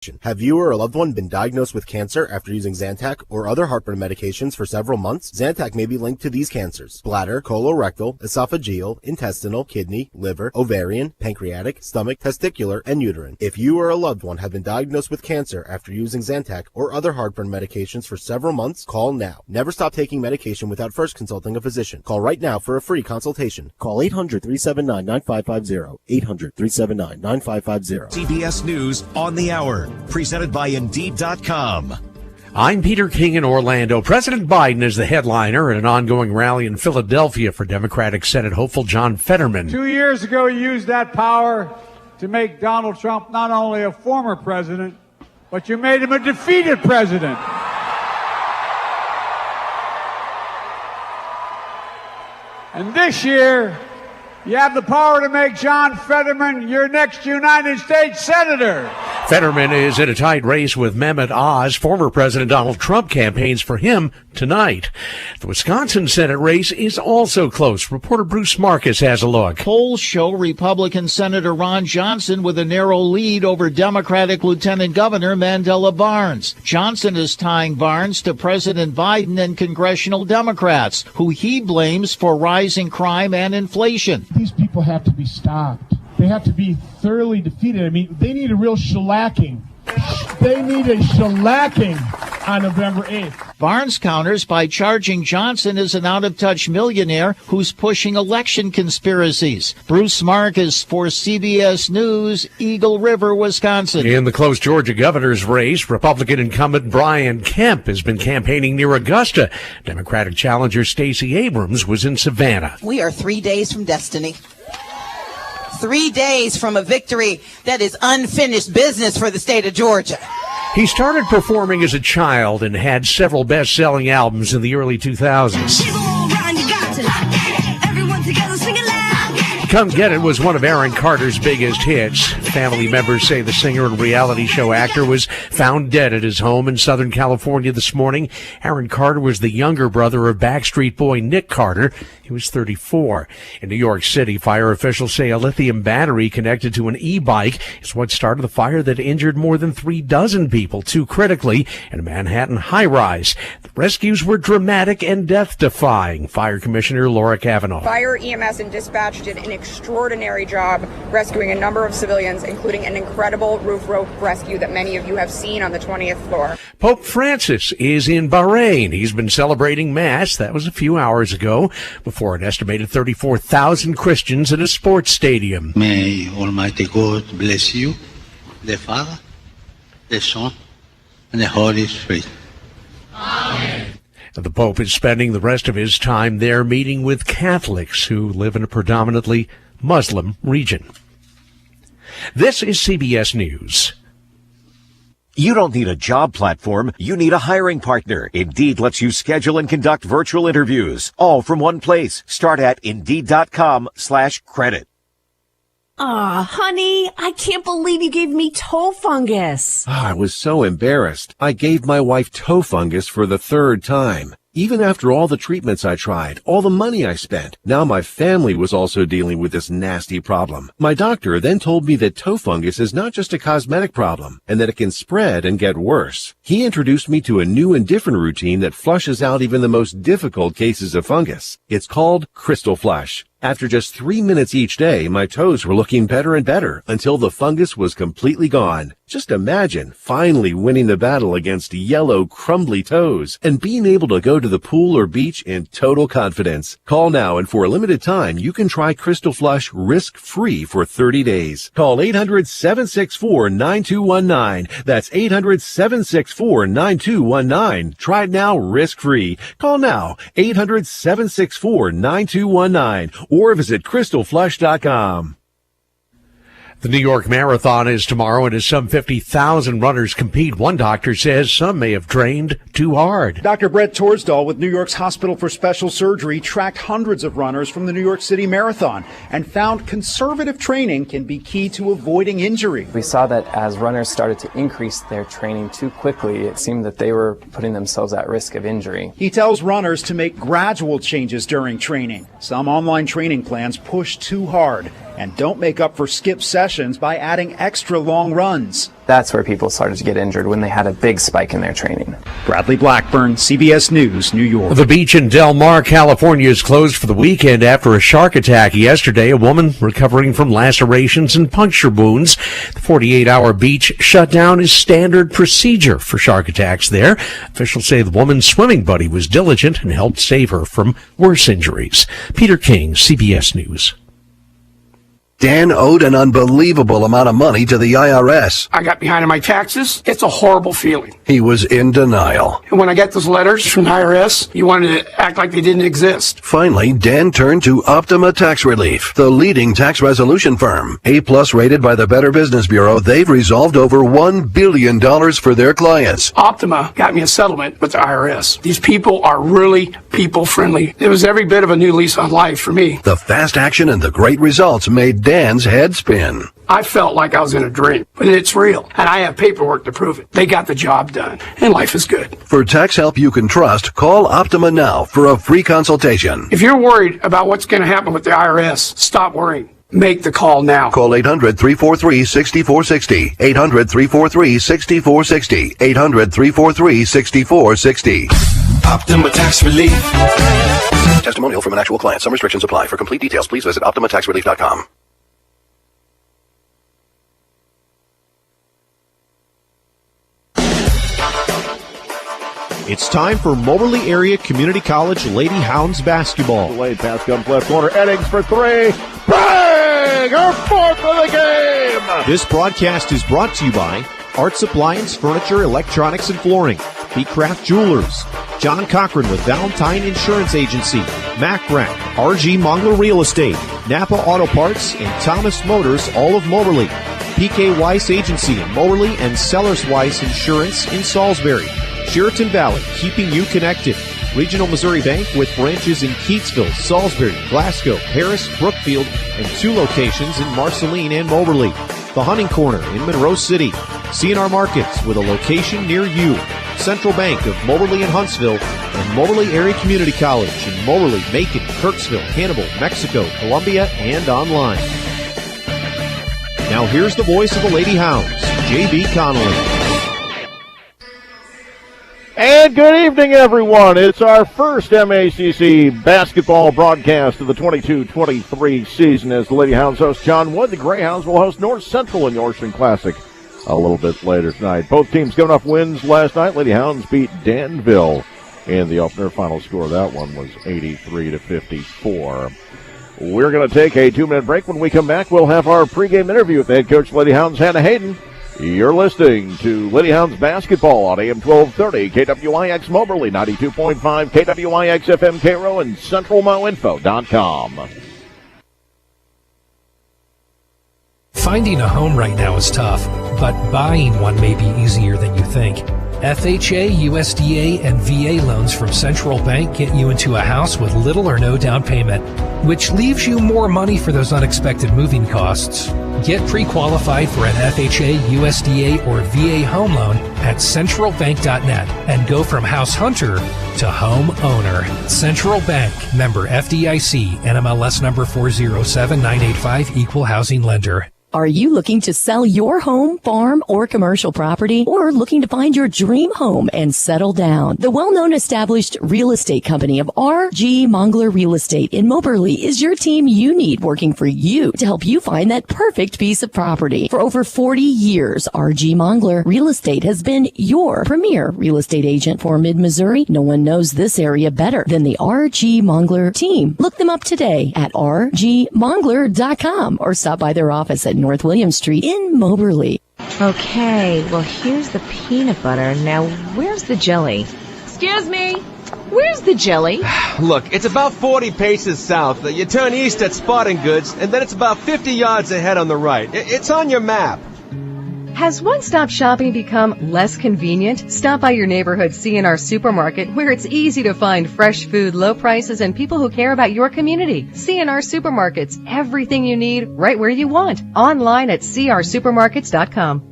question. Have you or a loved one been diagnosed with cancer after using Zantac or other heartburn medications for several months? Zantac may be linked to these cancers: bladder, colorectal, esophageal, intestinal, kidney, liver, ovarian, pancreatic, stomach, testicular, and uterine. If you or a loved one have been diagnosed with cancer after using Zantac or other heartburn medications for several months, call now. Never stop taking medication without first consulting a physician. Call right now for a free consultation. Call 800-379-9550. 800-379-9550. CBS News on the Hour, presented by Indeed.com. I'm Peter King in Orlando. President Biden is the headliner at an ongoing rally in Philadelphia for Democratic Senate hopeful John Fetterman. 2 years ago, you used that power to make Donald Trump not only a former president, but you made him a defeated president. And this year, you have the power to make John Fetterman your next United States Senator. Fetterman is in a tight race with Mehmet Oz. Former President Donald Trump campaigns for him tonight. The Wisconsin Senate race is also close. Reporter Bruce Marcus has a look. Polls show Republican Senator Ron Johnson with a narrow lead over Democratic Lieutenant Governor Mandela Barnes. Johnson is tying Barnes to President Biden and congressional Democrats, who he blames for rising crime and inflation. These people have to be stopped. They have to be thoroughly defeated. I mean, they need a real shellacking. They need a shellacking on November 8th. Barnes counters by charging Johnson is an out-of-touch millionaire who's pushing election conspiracies. Bruce Marcus for CBS News, Eagle River, Wisconsin. In the close Georgia governor's race, Republican incumbent Brian Kemp has been campaigning near Augusta. Democratic challenger Stacey Abrams was in Savannah. We are 3 days from destiny. 3 days from a victory that is unfinished business for the state of Georgia. He started performing as a child and had several best-selling albums in the early 2000s. Come Get It was one of Aaron Carter's biggest hits. Family members say the singer and reality show actor was found dead at his home in Southern California this morning. Aaron Carter was the younger brother of Backstreet Boy Nick Carter. He was 34. In New York City, fire officials say a lithium battery connected to an e-bike is what started the fire that injured more than 36 people, 2 critically, in a Manhattan high-rise. The rescues were dramatic and death-defying. Fire Commissioner Laura Kavanaugh. Fire, EMS, and dispatch did an extraordinary job rescuing a number of civilians, including an incredible roof rope rescue that many of you have seen on the 20th floor. Pope Francis is in Bahrain. He's been celebrating Mass. That was a few hours ago, before an estimated 34,000 Christians at a sports stadium. May Almighty God bless you, the Father, the Son, and the Holy Spirit. Amen. The Pope is spending the rest of his time there meeting with Catholics who live in a predominantly Muslim region. This is CBS News. You don't need a job platform. You need a hiring partner. Indeed lets you schedule and conduct virtual interviews, all from one place. Start at Indeed.com/credit. Aw, honey, I can't believe you gave me toe fungus. I was so embarrassed. I gave my wife toe fungus for the 3rd time. Even after all the treatments I tried, all the money I spent, now my family was also dealing with this nasty problem. My doctor then told me that toe fungus is not just a cosmetic problem and that it can spread and get worse. He introduced me to a new and different routine that flushes out even the most difficult cases of fungus. It's called Crystal Flush. After just 3 minutes each day, my toes were looking better and better until the fungus was completely gone. Just imagine finally winning the battle against yellow, crumbly toes and being able to go to the pool or beach in total confidence. Call now, and for a limited time, you can try Crystal Flush risk-free for 30 days. Call 800-764-9219. That's 800-764-9219. Try it now risk-free. Call now, 800-764-9219. Or visit crystalflush.com. The New York Marathon is tomorrow, and as some 50,000 runners compete, one doctor says some may have trained too hard. Dr. Brett Torsdahl with New York's Hospital for Special Surgery tracked hundreds of runners from the New York City Marathon and found conservative training can be key to avoiding injury. We saw that as runners started to increase their training too quickly, it seemed that they were putting themselves at risk of injury. He tells runners to make gradual changes during training. Some online training plans push too hard. And don't make up for skipped sessions by adding extra long runs. That's where people started to get injured, when they had a big spike in their training. Bradley Blackburn, CBS News, New York. The beach in Del Mar, California is closed for the weekend after a shark attack yesterday. A woman recovering from lacerations and puncture wounds. The 48-hour beach shutdown is standard procedure for shark attacks there. Officials say the woman's swimming buddy was diligent and helped save her from worse injuries. Peter King, CBS News. Dan owed an unbelievable amount of money to the IRS. I got behind on my taxes. It's a horrible feeling. He was in denial. And when I got those letters from the IRS, you wanted to act like they didn't exist. Finally, Dan turned to Optima Tax Relief, the leading tax resolution firm. A-plus rated by the Better Business Bureau, they've resolved over $1 billion for their clients. Optima got me a settlement with the IRS. These people are really people-friendly. It was every bit of a new lease on life for me. The fast action and the great results made Dan's head spin. I felt like I was in a dream, but it's real, and I have paperwork to prove it. They got the job done, and life is good. For tax help you can trust, call Optima now for a free consultation. If you're worried about what's going to happen with the IRS, stop worrying. Make the call now. Call 800-343-6460. 800-343-6460. 800-343-6460. Optima Tax Relief. Testimonial from an actual client. Some restrictions apply. For complete details, please visit OptimaTaxRelief.com. It's time for Moberly Area Community College Lady Hounds basketball. Delayed pass comes left corner. Eddings for three. Bang! Our fourth of the game! This broadcast is brought to you by Arts Appliance, Furniture, Electronics, and Flooring, Beecraft Jewelers, John Cochran with Valentine Insurance Agency, MacRack, RG Mongler Real Estate, Napa Auto Parts, and Thomas Motors, all of Moberly, PK Weiss Agency in Moberly, and Sellers Weiss Insurance in Salisbury, Sheraton Valley, keeping you connected. Regional Missouri Bank with branches in Keatsville, Salisbury, Glasgow, Paris, Brookfield, and 2 locations in Marceline and Moberly. The Hunting Corner in Monroe City. C&R Markets with a location near you. Central Bank of Moberly and Huntsville, and Moberly Area Community College in Moberly, Macon, Kirksville, Hannibal, Mexico, Columbia, and online. Now here's the voice of the Lady Hounds, J.B. Connolly. And good evening, everyone. It's our first MACC basketball broadcast of the 22-23 season as the Lady Hounds host John Wood. The Greyhounds will host North Central in the Orson Classic a little bit later tonight. Both teams giving up wins last night. Lady Hounds beat Danville in the opener. Final score of that one was 83-54. We're going to take a 2-minute break. When we come back, we'll have our pregame interview with the head coach of Lady Hounds, Hannah Hayden. You're listening to Lady Hounds basketball on AM 1230, KWIX Moberly, 92.5, KWIX FM Cairo, and CentralMoInfo.com. Finding a home right now is tough, but buying one may be easier than you think. FHA, USDA, and VA loans from Central Bank get you into a house with little or no down payment, which leaves you more money for those unexpected moving costs. Get pre-qualified for an FHA, USDA, or VA home loan at centralbank.net and go from house hunter to home owner. Central Bank, member FDIC, NMLS number 407985, equal housing lender. Are you looking to sell your home, farm, or commercial property, or looking to find your dream home and settle down? The well-known established real estate company of R.G. Mongler Real Estate in Moberly is your team you need working for you to help you find that perfect piece of property. For over 40 years, R.G. Mongler Real Estate has been your premier real estate agent for Mid-Missouri. No one knows this area better than the R.G. Mongler team. Look them up today at rgmongler.com or stop by their office at North William Street in Moberly. Okay, well, here's the peanut butter. Now, where's the jelly? Excuse me, where's the jelly? Look, it's about 40 paces south. You turn east at Spartan Goods, and then it's about 50 yards ahead on the right. It's on your map. Has one-stop shopping become less convenient? Stop by your neighborhood C&R Supermarket, where it's easy to find fresh food, low prices, and people who care about your community. C&R Supermarkets, everything you need, right where you want. Online at crsupermarkets.com.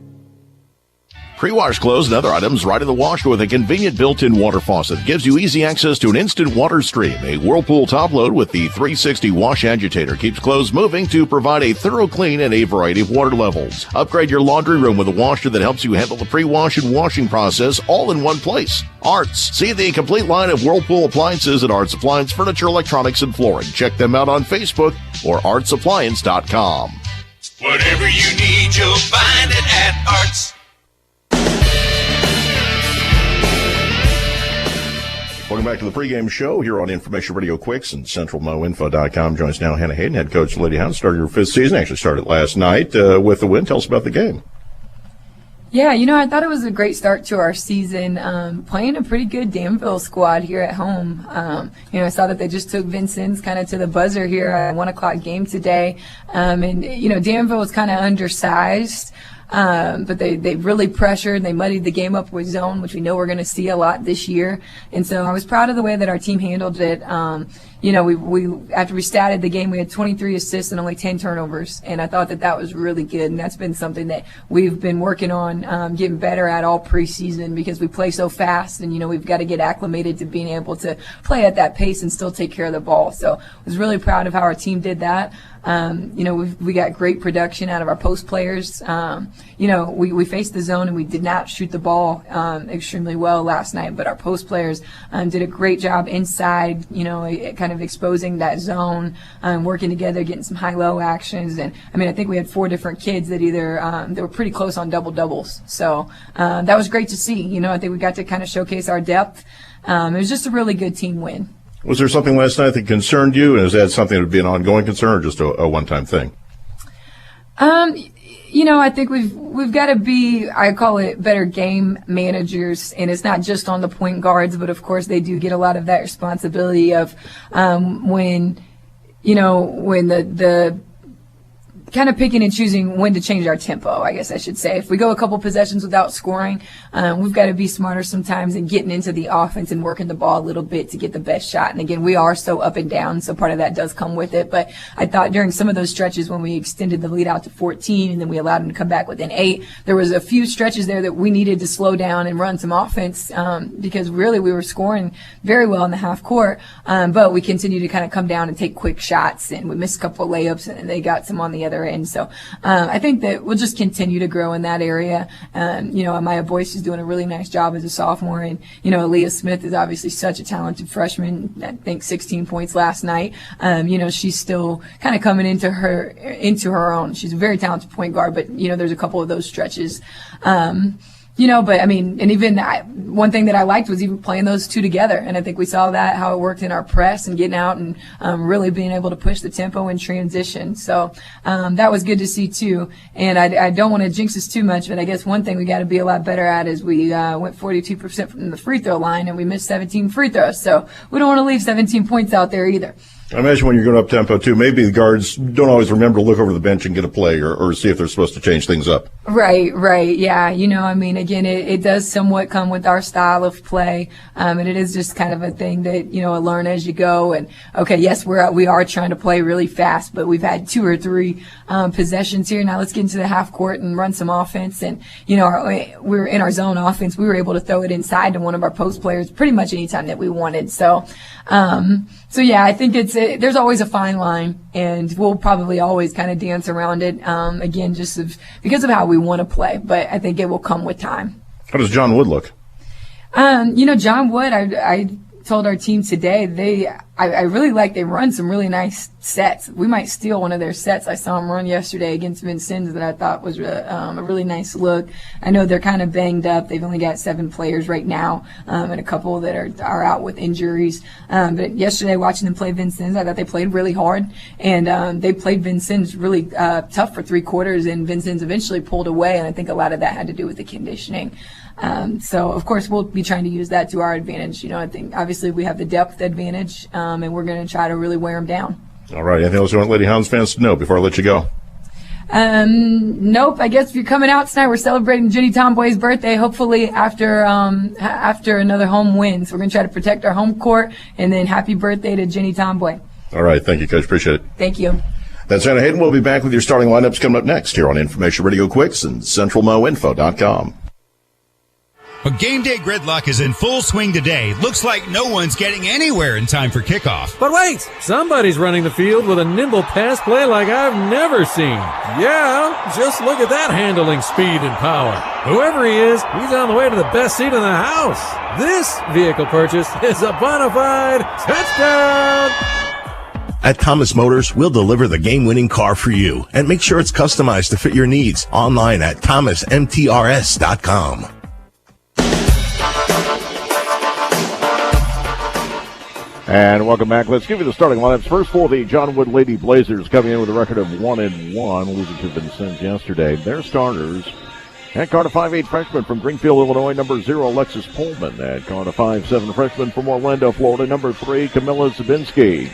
Pre-wash clothes and other items right in the wash with a convenient built-in water faucet. It gives you easy access to an instant water stream. A Whirlpool top load with the 360 wash agitator keeps clothes moving to provide a thorough clean and a variety of water levels. Upgrade your laundry room with a washer that helps you handle the pre-wash and washing process all in one place. Arts. See the complete line of Whirlpool appliances at Arts Appliance Furniture, Electronics, and Flooring. Check them out on Facebook or artsappliance.com. Whatever you need, you'll find it at Arts. Welcome back to the pregame show here on Information Radio Quicks and CentralMoInfo.com. Joins now Hannah Hayden, head coach of Lady Hounds, started her 5th season. Actually started last night with the win. Tell us about the game. Yeah, I thought it was a great start to our season, playing a pretty good Danville squad here at home. I saw that they just took Vincennes kind of to the buzzer here at a 1 o'clock game today. Danville was kind of undersized. But they really pressured. They muddied the game up with zone, which we know we're going to see a lot this year. And so I was proud of the way that our team handled it. We after we started the game, we had 23 assists and only 10 turnovers, and I thought that was really good. And that's been something that we've been working on getting better at all preseason, because we play so fast, and we've got to get acclimated to being able to play at that pace and still take care of the ball. So I was really proud of how our team did that. We got great production out of our post players. We faced the zone and we did not shoot the ball extremely well last night, but our post players did a great job inside, kind of exposing that zone, working together, getting some high-low actions. And I think we had 4 different kids that they were pretty close on double-doubles. So that was great to see. I think we got to kind of showcase our depth. It was just a really good team win. Was there something last night that concerned you, and is that something that would be an ongoing concern or just a one-time thing? I think we've got to be, I call it, better game managers, and it's not just on the point guards, but of course they do get a lot of that responsibility of when the kind of picking and choosing when to change our tempo, I guess I should say. If we go a couple possessions without scoring, we've got to be smarter sometimes in getting into the offense and working the ball a little bit to get the best shot. And again, we are so up and down, so part of that does come with it. But I thought during some of those stretches when we extended the lead out to 14 and then we allowed them to come back within 8, there was a few stretches there that we needed to slow down and run some offense because really we were scoring very well in the half court, but we continued to kind of come down and take quick shots, and we missed a couple of layups and they got some on the other end. So I think that we'll just continue to grow in that area. Amaya Boyce is doing a really nice job as a sophomore, and Aaliyah Smith is obviously such a talented freshman. I think 16 points last night. She's still kind of coming into her own. She's a very talented point guard, but there's a couple of those stretches. One thing that I liked was even playing those two together. And I think we saw that, how it worked in our press and getting out and really being able to push the tempo in transition. So that was good to see too. And I don't want to jinx us too much, but I guess one thing we got to be a lot better at is we went 42% from the free throw line and we missed 17 free throws. So we don't want to leave 17 points out there either. I imagine when you're going up tempo too, maybe the guards don't always remember to look over the bench and get a play or see if they're supposed to change things up. Right. Yeah. Again, it does somewhat come with our style of play. And it is just kind of a thing that, learn as you go. And okay, yes, we are trying to play really fast, but we've had 2 or 3 possessions here. Now let's get into the half court and run some offense. And, we're in our zone offense. We were able to throw it inside to one of our post players pretty much anytime that we wanted. So yeah, I think there's always a fine line, and we'll probably always kind of dance around it. Again, just because of how we want to play, but I think it will come with time. How does John Wood look? John Wood, I told our team today, I really like they run some really nice sets. We might steal one of their sets. I saw them run yesterday against Vincennes that I thought was a really nice look. I know they're kind of banged up. They've only got 7 players right now, and a couple that are out with injuries. But yesterday, watching them play Vincennes, I thought they played really hard, and they played Vincennes really tough for 3 quarters, and Vincennes eventually pulled away, and I think a lot of that had to do with the conditioning. So of course we'll be trying to use that to our advantage. I think obviously we have the depth advantage, and we're going to try to really wear them down. All right. Anything else you want Lady Hounds fans to know before I let you go? Nope. I guess if you're coming out tonight, we're celebrating Jenny Tomboy's birthday, hopefully after another home win. So we're going to try to protect our home court, and then happy birthday to Jenny Tomboy. All right. Thank you, Coach. Appreciate it. Thank you. That's Hannah Hayden. We'll be back with your starting lineups coming up next here on Information Radio Quicks and CentralMoInfo.com. But game day gridlock is in full swing today. Looks like no one's getting anywhere in time for kickoff. But wait! Somebody's running the field with a nimble pass play like I've never seen. Yeah, just look at that handling speed and power. Whoever he is, he's on the way to the best seat in the house. This vehicle purchase is a bona fide touchdown! At Thomas Motors, we'll deliver the game-winning car for you and make sure it's customized to fit your needs. Online at thomasmtrs.com. And welcome back. Let's give you the starting lineups. First for the John Wood Lady Blazers, coming in with a record of 1-1, losing to Vincennes yesterday. Their starters: at guard, a 5'8" freshman from Greenfield, Illinois, number 0, Alexis Pullman. At guard, a 5'7" freshman from Orlando, Florida, number 3, Camilla Zabinski.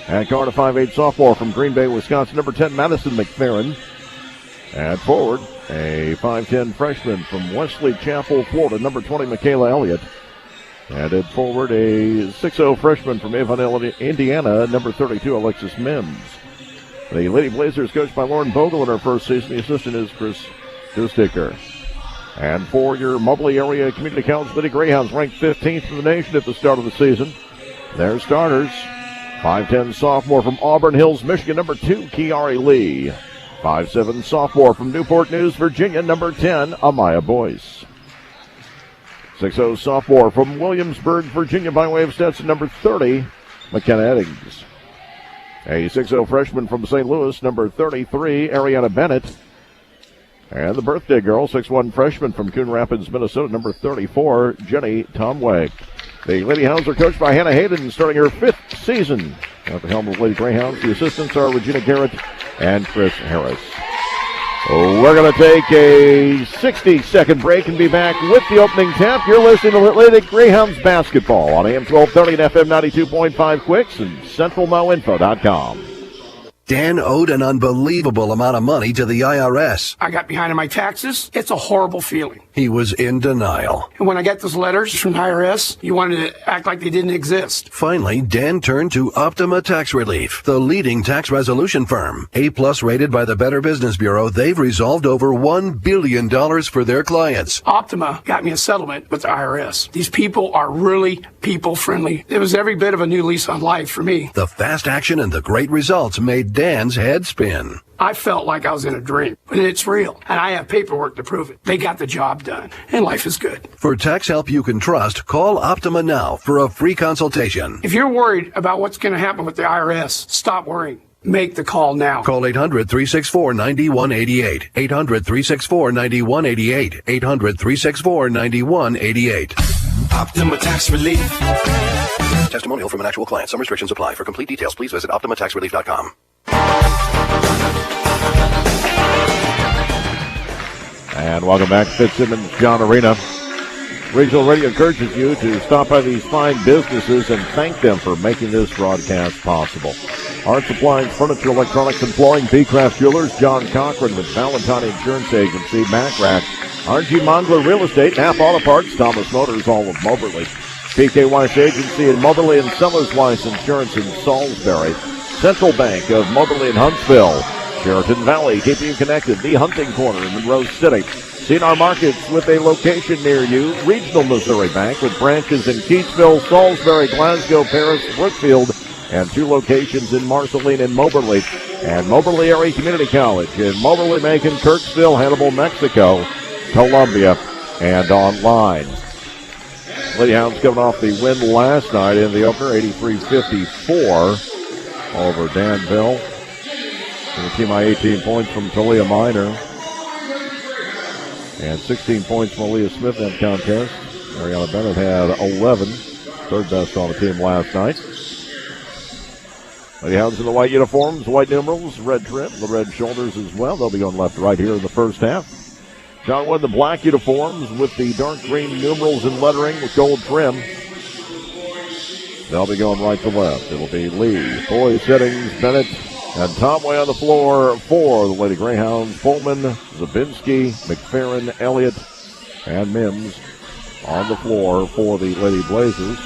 At guard, a 5'8" sophomore from Green Bay, Wisconsin, number 10, Madison McFerrin. At forward, a 5'10" freshman from Wesley Chapel, Florida, number 20, Michaela Elliott. And at forward, a 6'0" freshman from Avon, Indiana, number 32, Alexis Mims. The Lady Blazers, coached by Lauren Bogle in her first season. The assistant is Chris Dusticker. And for your Moberly area community college, Lady Greyhounds ranked 15th in the nation at the start of the season. Their starters: 5'10" sophomore from Auburn Hills, Michigan, number 2, Kiari Lee. 5'7" sophomore from Newport News, Virginia, number 10, Amaya Boyce. 6'0" sophomore from Williamsburg, Virginia, by way of Stetson, number 30, McKenna Eddings. A 6'0" freshman from St. Louis, number 33, Ariana Bennett. And the birthday girl, 6'1" freshman from Coon Rapids, Minnesota, number 34, Jenny Tomweg. The Lady Hounds are coached by Hannah Hayden, starting her 5th season at the helm of Lady Greyhounds. The assistants are Regina Garrett and Chris Harris. We're going to take a 60-second break and be back with the opening tap. You're listening to Lady Greyhounds basketball on AM 1230 and FM 92.5 Quicks and CentralNowInfo.com. Dan owed an unbelievable amount of money to the IRS. I got behind on my taxes. It's a horrible feeling. He was in denial. And when I got those letters from the IRS, you wanted to act like they didn't exist. Finally, Dan turned to Optima Tax Relief, the leading tax resolution firm. A-plus rated by the Better Business Bureau, they've resolved over $1 billion for their clients. Optima got me a settlement with the IRS. These people are really people-friendly. It was every bit of a new lease on life for me. The fast action and the great results made Dan's head spin. I felt like I was in a dream, but it's real, and I have paperwork to prove it. They got the job done, and life is good. For tax help you can trust, call Optima now for a free consultation. If you're worried about what's going to happen with the IRS, stop worrying. Make the call now. Call 800-364-9188. 800-364-9188. 800-364-9188. Optima Tax Relief. Testimonial from an actual client. Some restrictions apply. For complete details, please visit OptimaTaxRelief.com. And welcome back, Fitzsimmons John Arena. Regional Radio encourages you to stop by these fine businesses and thank them for making this broadcast possible. Art Supplies, Furniture, Electronics, and Flooring, B-Craft Jewelers, John Cochran with Valentine Insurance Agency, MacRack, RG Mongler Real Estate, Nap Auto Parts, Thomas Motors, all of Moberly, PK Weiss Agency in Moberly, and Sellers Weiss Insurance in Salisbury, Central Bank of Moberly and Huntsville, Sheraton Valley, keeping you connected, The Hunting Corner in Monroe City, CNR Markets with a location near you, Regional Missouri Bank with branches in Keatsville, Salisbury, Glasgow, Paris, Brookfield, and 2 locations in Marceline and Moberly, and Moberly Area Community College in Moberly, Macon, Kirksville, Hannibal, Mexico, Columbia, and online. Lady Hounds coming off the win last night in the opener, 83-54 over Danville. And the team high 18 points from Talia Minor. And 16 points from Aaliyah Smith in that contest. Ariana Bennett had 11. Third best on the team last night. Lady Hounds in the white uniforms, white numerals, red trim, the red shoulders as well. They'll be going left to right here in the first half. John Wood, the black uniforms with the dark green numerals and lettering with gold trim. They'll be going right to left. It'll be Lee, Boy, Settings, Bennett, and Tomway on the floor for the Lady Greyhounds. Pullman, Zabinski, McFerrin, Elliott, and Mims on the floor for the Lady Blazers.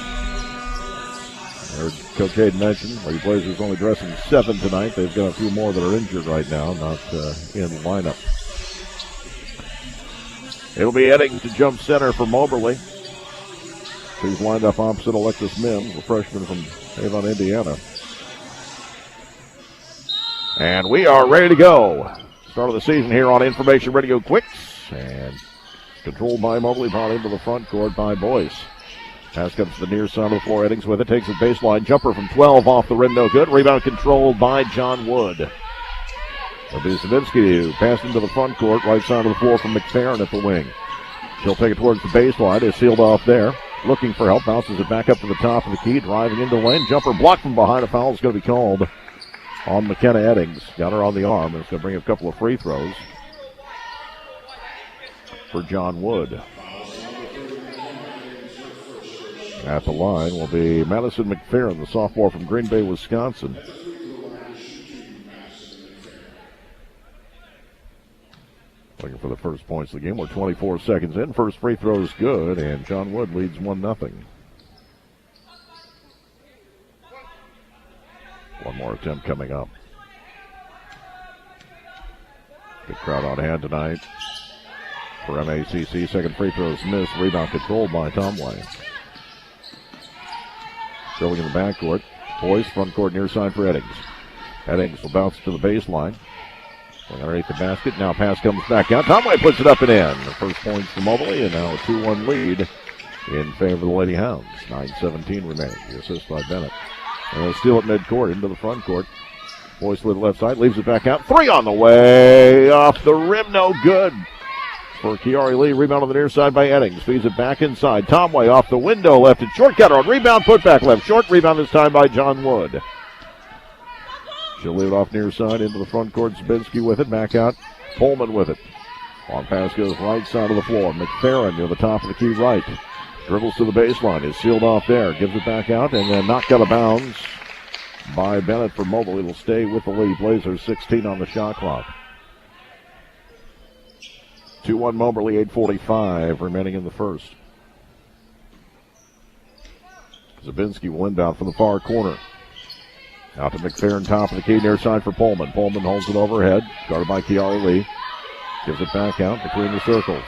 Coach Hayden mentioned, Lady Blazers only dressing 7 tonight. They've got a few more that are injured right now, not in the lineup. It'll be Eddings to jump center for Moberly. He's lined up opposite Alexis Mims, a freshman from Avon, Indiana. And we are ready to go. Start of the season here on Information Radio Quicks. And controlled by Moberly, brought into the front court by Boyce. Pass comes to the near side of the floor. Eddings with it. Takes a baseline jumper from 12 off the rim. No good. Rebound controlled by John Wood. It'll be Zabinski who passed into the front court. Right side of the floor from McFerrin at the wing. She'll take it towards the baseline. Is sealed off there. Looking for help. Bounces it back up to the top of the key. Driving into the lane. Jumper blocked from behind. A foul is going to be called on McKenna Eddings. Got her on the arm. It's going to bring a couple of free throws for John Wood. At the line will be Madison McFerrin, the sophomore from Green Bay, Wisconsin. Looking for the first points of the game. We're 24 seconds in. First free throw is good, and John Wood leads 1-0. One more attempt coming up. Good crowd on hand tonight for MACC. Second free throw is missed. Rebound controlled by Tomway. Drilling in the backcourt. Boyce, front court near side for Eddings. Eddings will bounce to the baseline. Underneath the basket. Now pass comes back out. Tomway puts it up and in. The first points for Moberly, and now a 2-1 lead in favor of the Lady Hounds. 9:17 remaining. The assist by Bennett. And they'll steal it midcourt into the front court. Boyce with the left side. Leaves it back out. Three on the way. Off the rim. No good. For Kiari Lee, rebound on the near side by Eddings. Feeds it back inside. Tomway off the window, left it short. Got her on rebound, put back left. Short rebound this time by John Wood. She'll leave it off near side into the front court. Zabinski with it, back out. Pullman with it. Long pass goes right side of the floor. McFerrin near the top of the key right. Dribbles to the baseline. Is sealed off there. Gives it back out and then knocked out of bounds by Bennett for Moberly. Will stay with the Lady Blazers. 16 on the shot clock. 2-1 Moberly, 8:45 remaining in the first. Zabinski will inbound from the far corner. Out to McFerrin, top of the key, near side for Pullman. Pullman holds it overhead, guarded by Kiara Lee. Gives it back out between the circles.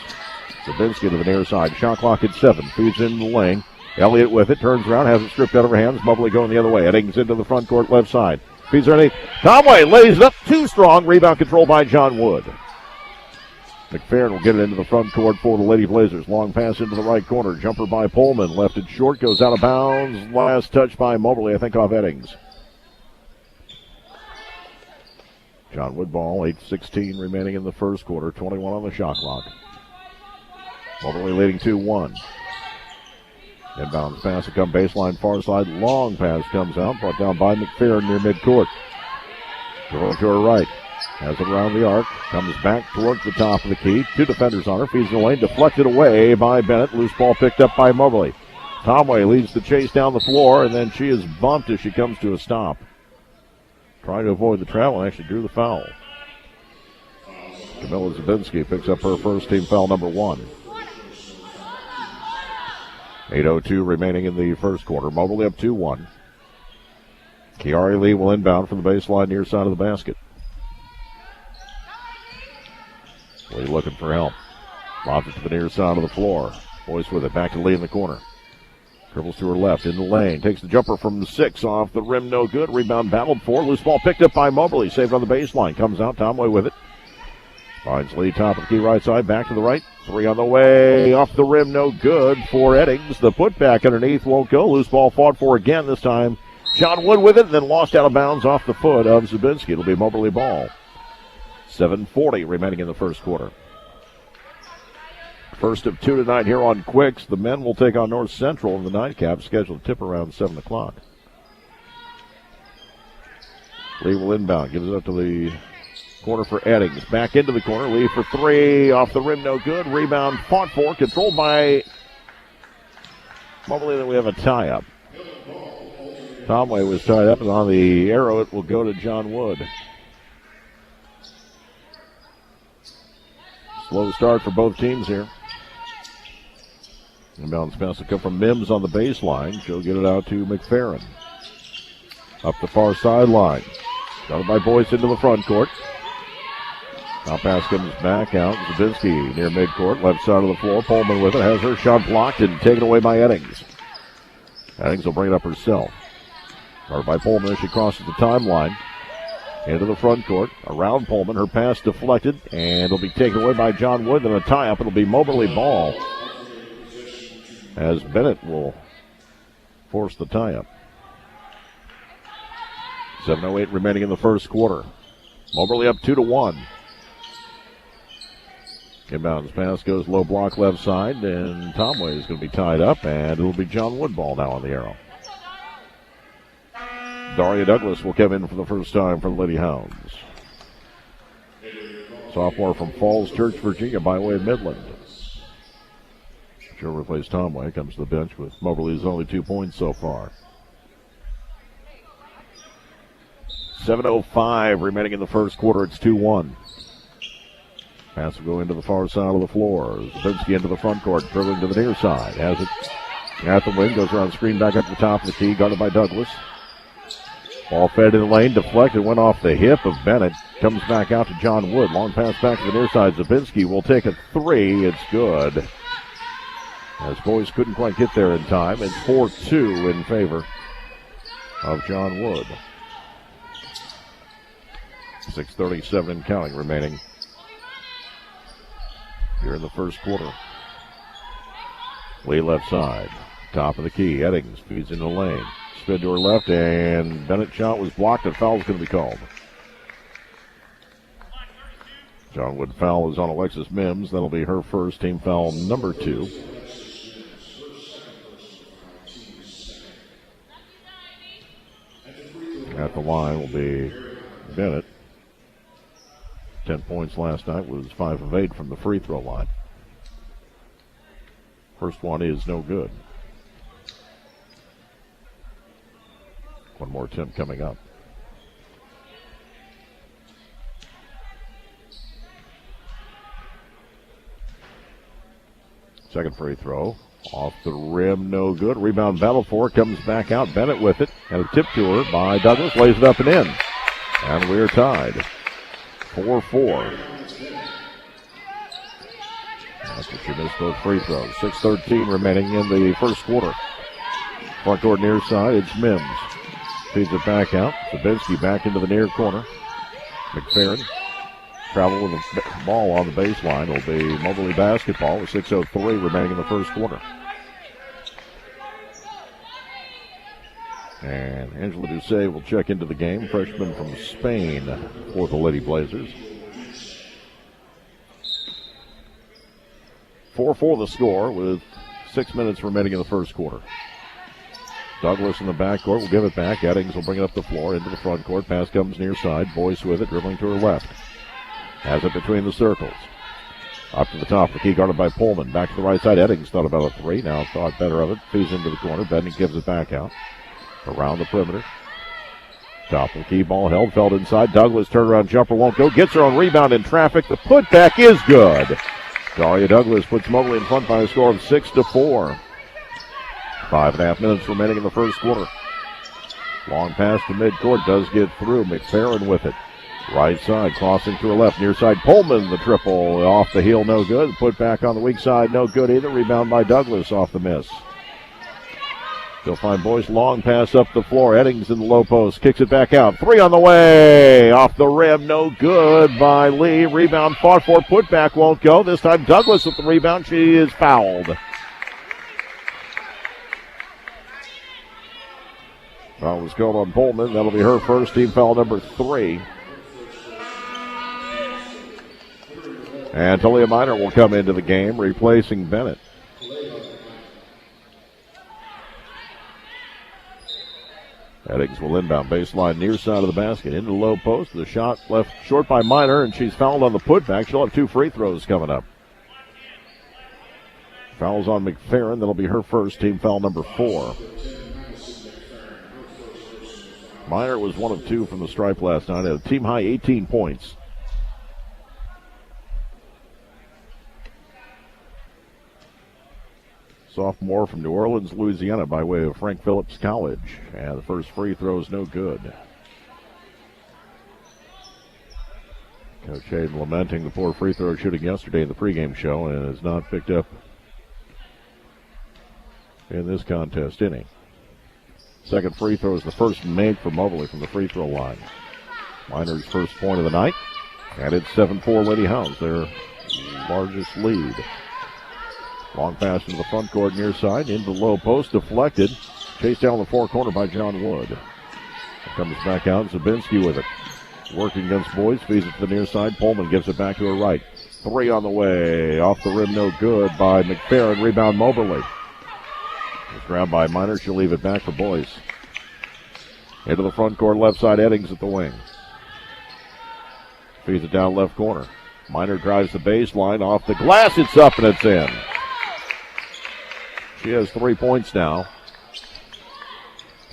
Zabinski to the near side. Shot clock at 7. Feeds in the lane. Elliott with it, turns around, has it stripped out of her hands. Moberly going the other way. Eddings into the front court, left side. Feeds underneath. Tomway lays it up, too strong. Rebound control by John Wood. McFerrin will get it into the front court for the Lady Blazers. Long pass into the right corner. Jumper by Pullman. Left it short. Goes out of bounds. Last touch by Moberly, I think, off Eddings. John Wood ball. 8:16 remaining in the first quarter. 21 on the shot clock. Moberly leading 2-1. Inbounds pass to come baseline far side. Long pass comes out. Brought down by McFerrin near midcourt. Going to her right. Has it around the arc. Comes back towards the top of the key. Two defenders on her. Feeds the lane. Deflected away by Bennett. Loose ball picked up by Moberly. Tomway leads the chase down the floor, and then she is bumped as she comes to a stop. Trying to avoid the travel and actually drew the foul. Camilla Zabinski picks up her first team foul, number 1. 8:02 remaining in the first quarter. Moberly up 2-1. Kiari Lee will inbound from the baseline near side of the basket. Lee looking for help. Lobs it to the near side of the floor. Boyce with it. Back to Lee in the corner. Dribbles to her left in the lane. Takes the jumper from the 6 off the rim. No good. Rebound battled for. Loose ball picked up by Moberly. Saved on the baseline. Comes out. Tomway with it. Finds Lee top of the key right side. Back to the right. 3 on the way. Off the rim. No good for Eddings. The putback underneath won't go. Loose ball fought for again. This time John Wood with it. And then lost out of bounds off the foot of Zabinski. It'll be Moberly ball. 7:40 remaining in the first quarter. First of 2 tonight here on Quicks. The men will take on North Central in the nightcap, scheduled to tip around 7 o'clock. Lee will inbound, gives it up to the corner for Eddings. Back into the corner, Lee for 3, off the rim, no good. Rebound fought for, controlled by Moberly. Then we have a tie-up. Tomway was tied up, and on the arrow it will go to John Wood. Slow start for both teams here. Inbounds pass will come from Mims on the baseline. She'll get it out to McFerrin. Up the far sideline. Got it by Boyce into the front court. Now pass comes back out. Zabinski near midcourt, left side of the floor. Pullman with it, has her shot blocked and taken away by Eddings. Eddings will bring it up herself. Started by Pullman as she crosses the timeline. Into the front court, around Pullman. Her pass deflected, and it'll be taken away by John Wood. Then a tie-up, it'll be Moberly ball, as Bennett will force the tie-up. 7:08 remaining in the first quarter. Moberly up 2-1. Inbounds pass goes low block left side, and Tomway is going to be tied up, and it'll be John Wood ball now on the arrow. Daria Douglas will come in for the first time for the Lady Hounds. Sophomore from Falls Church, Virginia, by way of Midland. She'll replace Tomway, comes to the bench with Moberly's only 2 points so far. 7:05 remaining in the first quarter. It's 2-1. Pass will go into the far side of the floor. Zabinski into the front court, dribbling to the near side. Has it at the wing, goes around screen back up to the top of the key, guarded by Douglas. Ball fed in the lane, deflected, went off the hip of Bennett. Comes back out to John Wood. Long pass back to the near side. Zabinski will take a three. It's good. As boys couldn't quite get there in time. It's 4-2 in favor of John Wood. 6:37 and counting remaining here in the first quarter. Lee left side. Top of the key. Eddings feeds into the lane. Spin to her left, and Bennett's shot was blocked, and foul's going to be called. John Wood foul is on Alexis Mims. That'll be her first, team foul number 2. At the line will be Bennett. 10 points last night, was 5 of 8 from the free throw line. First one is no good. One more attempt coming up. Second free throw. Off the rim, no good. Rebound battle for it. Comes back out. Bennett with it. And a tip to her by Douglas. Lays it up and in. And we are tied. 4-4. After she missed those free throws. 6:13 remaining in the first quarter. Front court near side. It's Mims. Feeds it back out. Zabinski back into the near corner. McFerrin travel with the ball on the baseline. It'll be Moberly basketball with 6:03 remaining in the first quarter. And Angela Doucet will check into the game. Freshman from Spain for the Lady Blazers. 4-4 the score with 6 minutes remaining in the first quarter. Douglas in the backcourt will give it back. Eddings will bring it up the floor into the front court. Pass comes near side. Boyce with it, dribbling to her left. Has it between the circles. Up to the top, the key guarded by Pullman. Back to the right side. Eddings thought about a three. Now thought better of it. Feeds into the corner. Bennett gives it back out. Around the perimeter. Top of the key, ball held, fell inside. Douglas turnaround jumper won't go. Gets her on rebound in traffic. The putback is good. Daria Douglas puts Moberly in front by a score of 6-4. 5.5 minutes remaining in the first quarter. Long pass to midcourt, does get through. McFerrin with it. Right side, crossing to her left. Near side, Pullman, the triple off the heel, no good. Put back on the weak side, no good either. Rebound by Douglas off the miss. They'll find Boyce, long pass up the floor. Eddings in the low post, kicks it back out. Three on the way, off the rim, no good by Lee. Rebound fought for, put back won't go. This time Douglas with the rebound, she is fouled. Foul was called on Pullman. That'll be her first, team foul number 3. And Talia Minor will come into the game, replacing Bennett. Eddings will inbound baseline near side of the basket into the low post. The shot left short by Minor, and she's fouled on the putback. She'll have 2 free throws coming up. Fouls on McFerrin. That'll be her first, team foul number 4. Minor was 1 of 2 from the stripe last night. Had a team high 18 points. Sophomore from New Orleans, Louisiana, by way of Frank Phillips College. And the first free throw is no good. Coach Hayden lamenting the poor free throw shooting yesterday in the pregame show and has not picked up in this contest inning. Second free throw is the first made for Moberly from the free throw line. Minor's first point of the night. And it's 7-4 Lady Hounds, their largest lead. Long pass into the front court near side, into the low post, deflected. Chased down the far corner by John Wood. Comes back out, Zabinski with it. Working against Boyce, feeds it to the near side. Pullman gives it back to her right. Three on the way. Off the rim, no good by McFerrin. Rebound Moberly. It's grabbed by Minor. She'll leave it back for Boyce. Into the front court, left side, Eddings at the wing. Feeds it down left corner. Minor drives the baseline off the glass. It's up and it's in. She has 3 points now.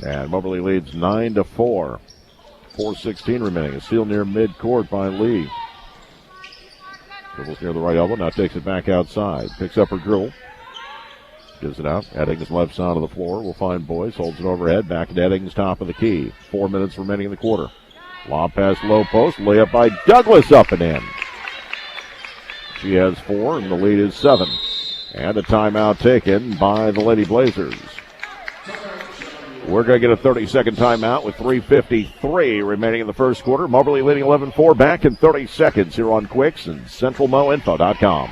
And Moberly leads 9-4. 4:16 remaining. A steal near midcourt by Lee. Dribbles near the right elbow. Now takes it back outside. Picks up her dribble. Gives it out. Eddings left side of the floor. Will find Boyce. Holds it overhead. Back to Eddings, top of the key. 4 minutes remaining in the quarter. Lob pass low post. Layup by Douglas up and in. She has 4 and the lead is 7. And a timeout taken by the Lady Blazers. We're going to get a 30-second timeout with 3:53 remaining in the first quarter. Moberly leading 11-4. Back in 30 seconds here on Quicks and CentralMoInfo.com.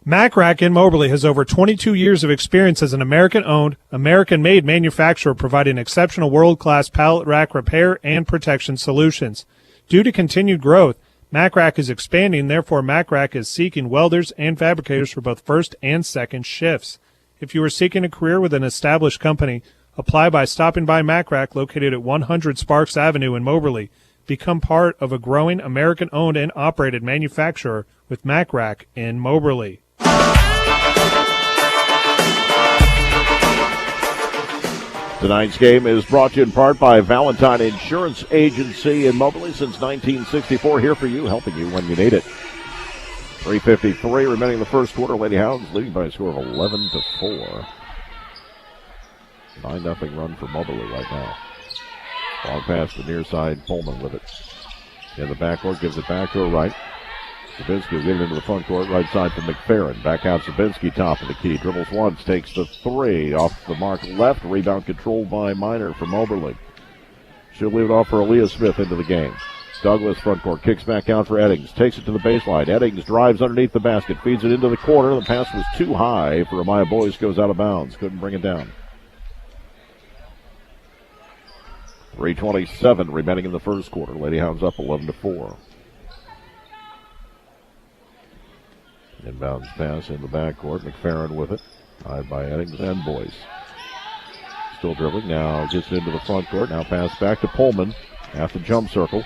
MacRack in Moberly has over 22 years of experience as an American-owned, American-made manufacturer providing exceptional world-class pallet rack repair and protection solutions. Due to continued growth, MacRack is expanding, therefore MacRack is seeking welders and fabricators for both first and second shifts. If you are seeking a career with an established company, apply by stopping by MacRack located at 100 Sparks Avenue in Moberly. Become part of a growing American-owned and operated manufacturer with MacRack in Moberly. Tonight's game is brought to you in part by Valentine Insurance Agency in Moberly since 1964. Here for you, helping you when you need it. 3:53 remaining in the first quarter. Lady Hounds leading by a score of 11-4. 9-0 run for Moberly right now. Long pass to the near side. Pullman with it. In the backcourt, gives it back to her right. Zabinski will get it into the front court, right side for McFerrin. Back out Zabinski, top of the key. Dribbles once, takes the three. Off the mark left. Rebound controlled by Minor for Moberly. She'll leave it off for Aaliyah Smith into the game. Douglas front court, kicks back out for Eddings. Takes it to the baseline. Eddings drives underneath the basket, feeds it into the corner. The pass was too high for Amaya Boyce, goes out of bounds. Couldn't bring it down. 3:27 remaining in the first quarter. Lady Hounds up 11-4. Inbounds pass in the backcourt. McFerrin with it. High by Eddings and Boyce. Still dribbling. Now gets it into the front court. Now pass back to Pullman at the jump circle.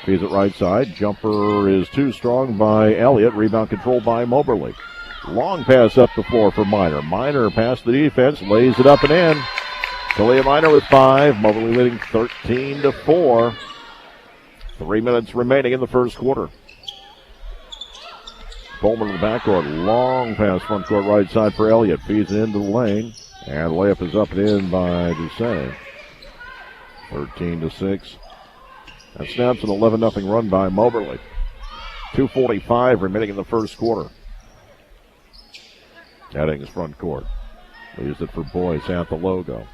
Feeds it right side. Jumper is too strong by Elliott. Rebound controlled by Moberly. Long pass up the floor for Minor. Minor past the defense. Lays it up and in. Talia Minor with 5. Moberly leading 13-4. 3 minutes remaining in the first quarter. Pullman in the backcourt. Long pass front court right side for Elliott. Feeds it into the lane. And layup is up and in by Doucet. 13-6. That snaps an 11-0 run by Moberly. 2:45 remaining in the first quarter. Eddings front court. Leaves it for Boyce at the logo.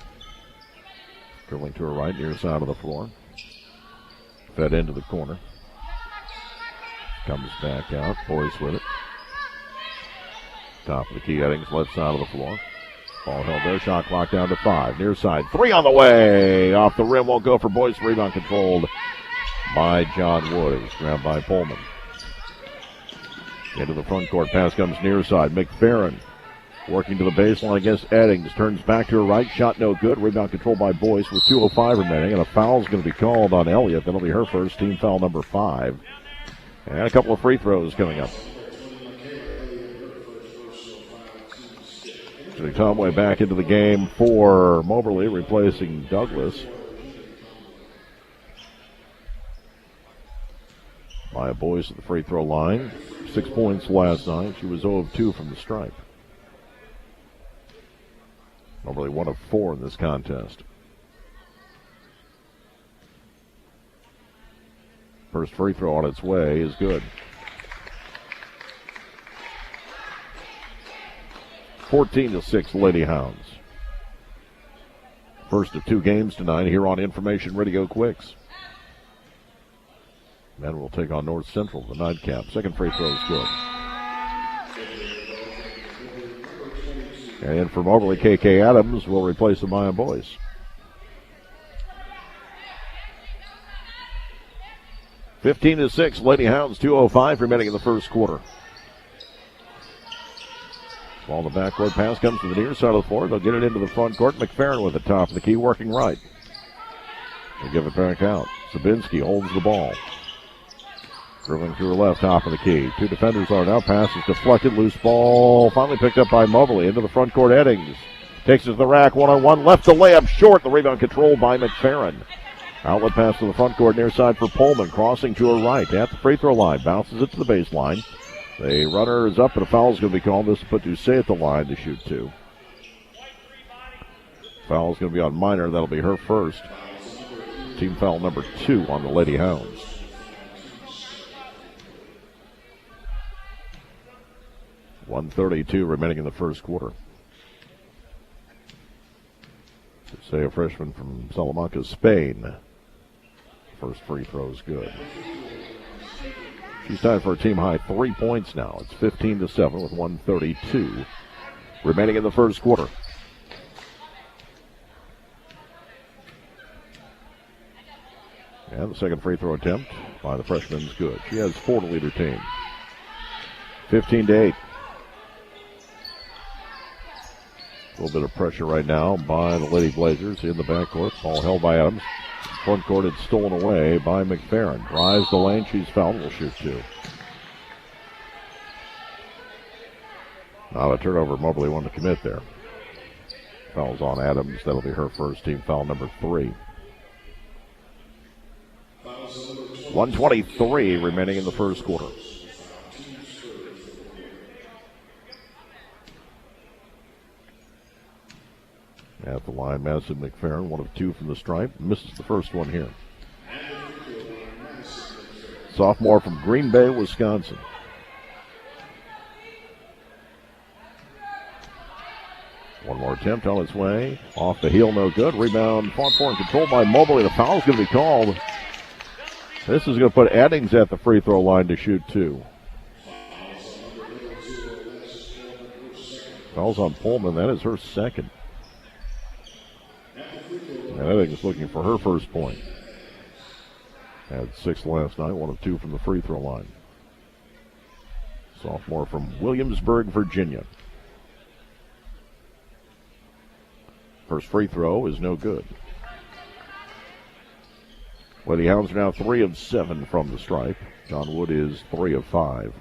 Dribbling to her right, near side of the floor. Fed into the corner. Comes back out. Boyce with it. Top of the key, Eddings left side of the floor. Ball held there. Shot clock down to 5. Near side. 3 on the way. Off the rim. Won't go for Boyce. Rebound controlled by John Wood. It's grabbed by Pullman. Into the front court. Pass comes near side. McFerrin working to the baseline against Eddings. Turns back to her right. Shot no good. Rebound controlled by Boyce with 2:05 remaining. And a foul's going to be called on Elliott. That'll be her first, team foul number 5. And a couple of free throws coming up. Tomway back into the game for Moberly, replacing Douglas. Maya Boyce at the free throw line. 6 points last night. She was 0 of 2 from the stripe. Moberly 1 of 4 in this contest. First free throw on its way is good. 14-6 Lady Hounds. First of two games tonight here on Information Radio Quicks. Men will take on North Central, the nightcap. Second free throw is good. And for Moberly, KK Adams will replace the Maya boys. 15-6 Lady Hounds, 2:05 remaining in the first quarter. Ball in the backcourt pass comes to the near side of the floor. They'll get it into the front court. McFerrin with the top of the key, working right. They give it back out. Sabinski holds the ball. Dribbling through her left, top of the key. Two defenders are now. Pass is deflected. Loose ball finally picked up by Moberly. Into the front court, Eddings. Takes it to the rack, one-on-one. Left the layup short. The rebound controlled by McFerrin. Outlet pass to the front court, near side for Pullman. Crossing to her right at the free throw line. Bounces it to the baseline. The runner is up, but a foul is going to be called. This will put Doucet at the line to shoot two. Foul is going to be on Minor. That'll be her first. Team foul number 2 on the Lady Hounds. .132 remaining in the first quarter. Doucet, a freshman from Salamanca, Spain. First free throw is good. She's tied for a team-high 3 points now. It's 15-7 with 1:32 remaining in the first quarter. And the second free throw attempt by the freshman is good. She has 4 to lead her team. 15-8. A little bit of pressure right now by the Lady Blazers in the backcourt. Ball held by Adams. Front court, it's stolen away by McFerrin. Drives the lane, she's fouled, will shoot two. Not a turnover, Moberly wanted to commit there. Foul's on Adams, that'll be her first, team foul number 3. 1:23 remaining in the first quarter. At the line, Madison McFerrin, 1 of 2 from the stripe. Misses the first one here. Sophomore from Green Bay, Wisconsin. One more attempt on its way. Off the heel, no good. Rebound fought for and controlled by Moberly. The foul's going to be called. This is going to put Eddings at the free throw line to shoot 2. Foul's on Pullman. That is her second. And Eddings looking for her first point. Had 6 last night, 1 of 2 from the free throw line. Sophomore from Williamsburg, Virginia. First free throw is no good. Lady Hounds are now 3 of 7 from the stripe. John Wood is 3 of 5.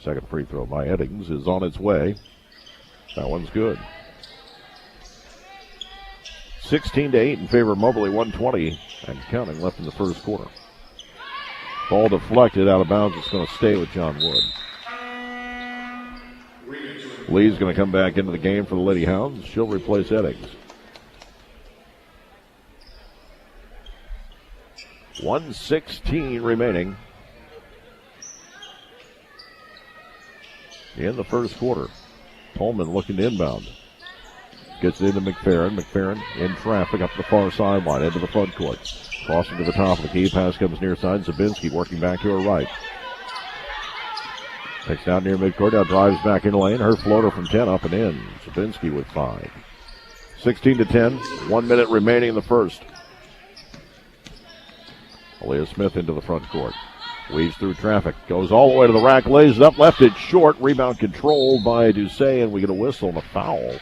Second free throw by Eddings is on its way. That one's good. 16-8 in favor of Moberly, 1:20 and counting left in the first quarter. Ball deflected out of bounds. It's going to stay with John Wood. Lee's going to come back into the game for the Lady Hounds. She'll replace Eddings. 1:16 remaining in the first quarter. Pullman looking to inbound. Gets it into McFerrin. McFerrin in traffic up the far sideline into the front court. Crossing to the top of the key. Pass comes near side. Zabinski working back to her right. Takes down near midcourt. Now drives back in the lane. Her floater from 10 up and in. Zabinski with 5. 16-10. 1 minute remaining in the first. Aaliyah Smith into the front court. Weaves through traffic. Goes all the way to the rack. Lays it up. Left it short. Rebound controlled by Doucet. And we get a whistle and a foul.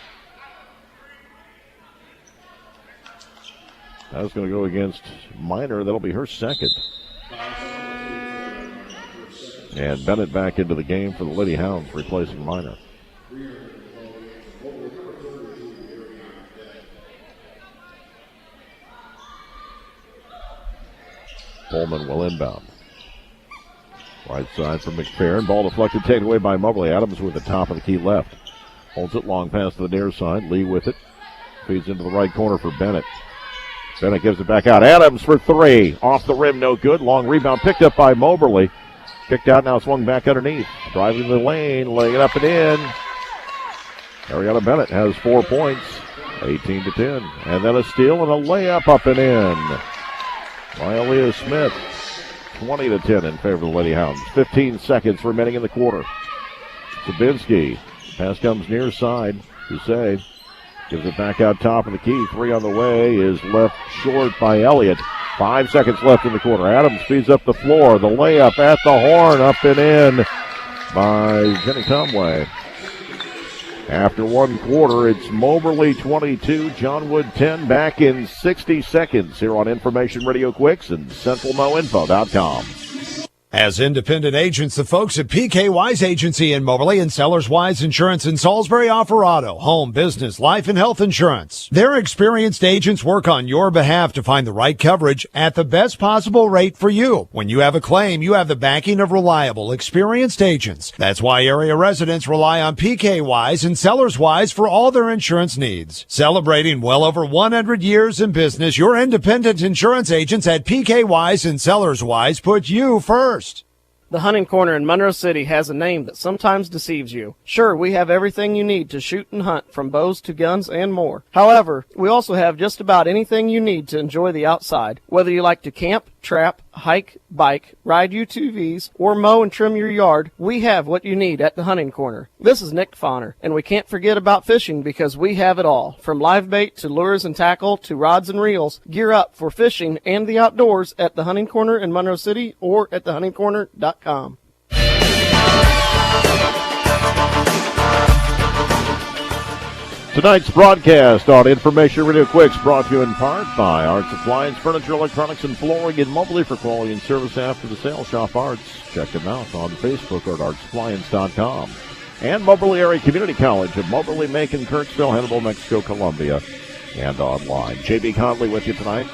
That's going to go against Minor. That'll be her second. And Bennett back into the game for the Lady Hounds, replacing Minor. Pullman will inbound. Right side for McFerrin. Ball deflected, taken away by Moberly. Adams with the top of the key left. Holds it long past the near side. Lee with it. Feeds into the right corner for Bennett. Bennett gives it back out. Adams for three. Off the rim, no good. Long rebound picked up by Moberly. Kicked out, now swung back underneath. Driving the lane, laying it up and in. Ariana Bennett has 4 points, 18-10. And then a steal and a layup up and in by Aaliyah Smith. 20-10 in favor of the Lady Hounds. 15 seconds remaining in the quarter. Sabinski. Pass comes near side. Hussein gives it back out top of the key. Three on the way is left short by Elliott. 5 seconds left in the quarter. Adams speeds up the floor. The layup at the horn, up and in by Jenny Conway. After 1 quarter, it's Moberly 22, John Wood 10, back in 60 seconds here on Information Radio Quicks and CentralNoInfo.com. As independent agents, the folks at PK Wise Agency in Moberly and Sellers Wise Insurance in Salisbury offer auto, home, business, life, and health insurance. Their experienced agents work on your behalf to find the right coverage at the best possible rate for you. When you have a claim, you have the backing of reliable, experienced agents. That's why area residents rely on PK Wise and Sellers Wise for all their insurance needs. Celebrating well over 100 years in business, your independent insurance agents at PK Wise and Sellers Wise put you first. The Hunting Corner in Monroe City has a name that sometimes deceives you. Sure, we have everything you need to shoot and hunt, from bows to guns and more. However, we also have just about anything you need to enjoy the outside. Whether you like to camp, trap, hike, bike, ride UTVs, or mow and trim your yard, we have what you need at the Hunting Corner. This is Nick Fonner, and we can't forget about fishing because we have it all. From live bait to lures and tackle to rods and reels, gear up for fishing and the outdoors at the Hunting Corner in Monroe City or at thehuntingcorner.com. Tonight's broadcast on Information Radio Quicks brought to you in part by Arts Appliance, Furniture, Electronics, and Flooring in Moberly. For quality and service after the sale, shop Arts. Check them out on Facebook or at artsappliance.com. And Moberly Area Community College of Moberly, Macon, Kirksville, Hannibal, Mexico, Columbia, and online. J.B. Conley with you tonight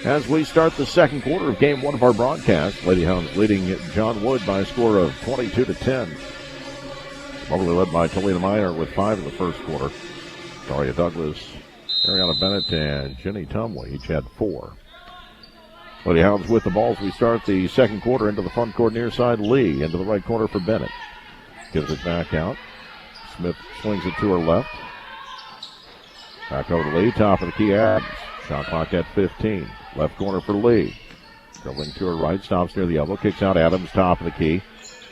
as we start the second quarter of Game 1 of our broadcast. Lady Hounds leading John Wood by a score of 22-10. Moberly led by Talina Minor with 5 in the first quarter. Daria Douglas, Ariana Bennett, and Jenny Tumley each had 4. Lady Hounds with the ball as we start the second quarter. Into the front court near side, Lee. Into the right corner for Bennett. Gives it back out. Smith swings it to her left. Back over to Lee. Top of the key, Adams. Shot clock at 15. Left corner for Lee. Dribbling to her right. Stops near the elbow. Kicks out Adams. Top of the key.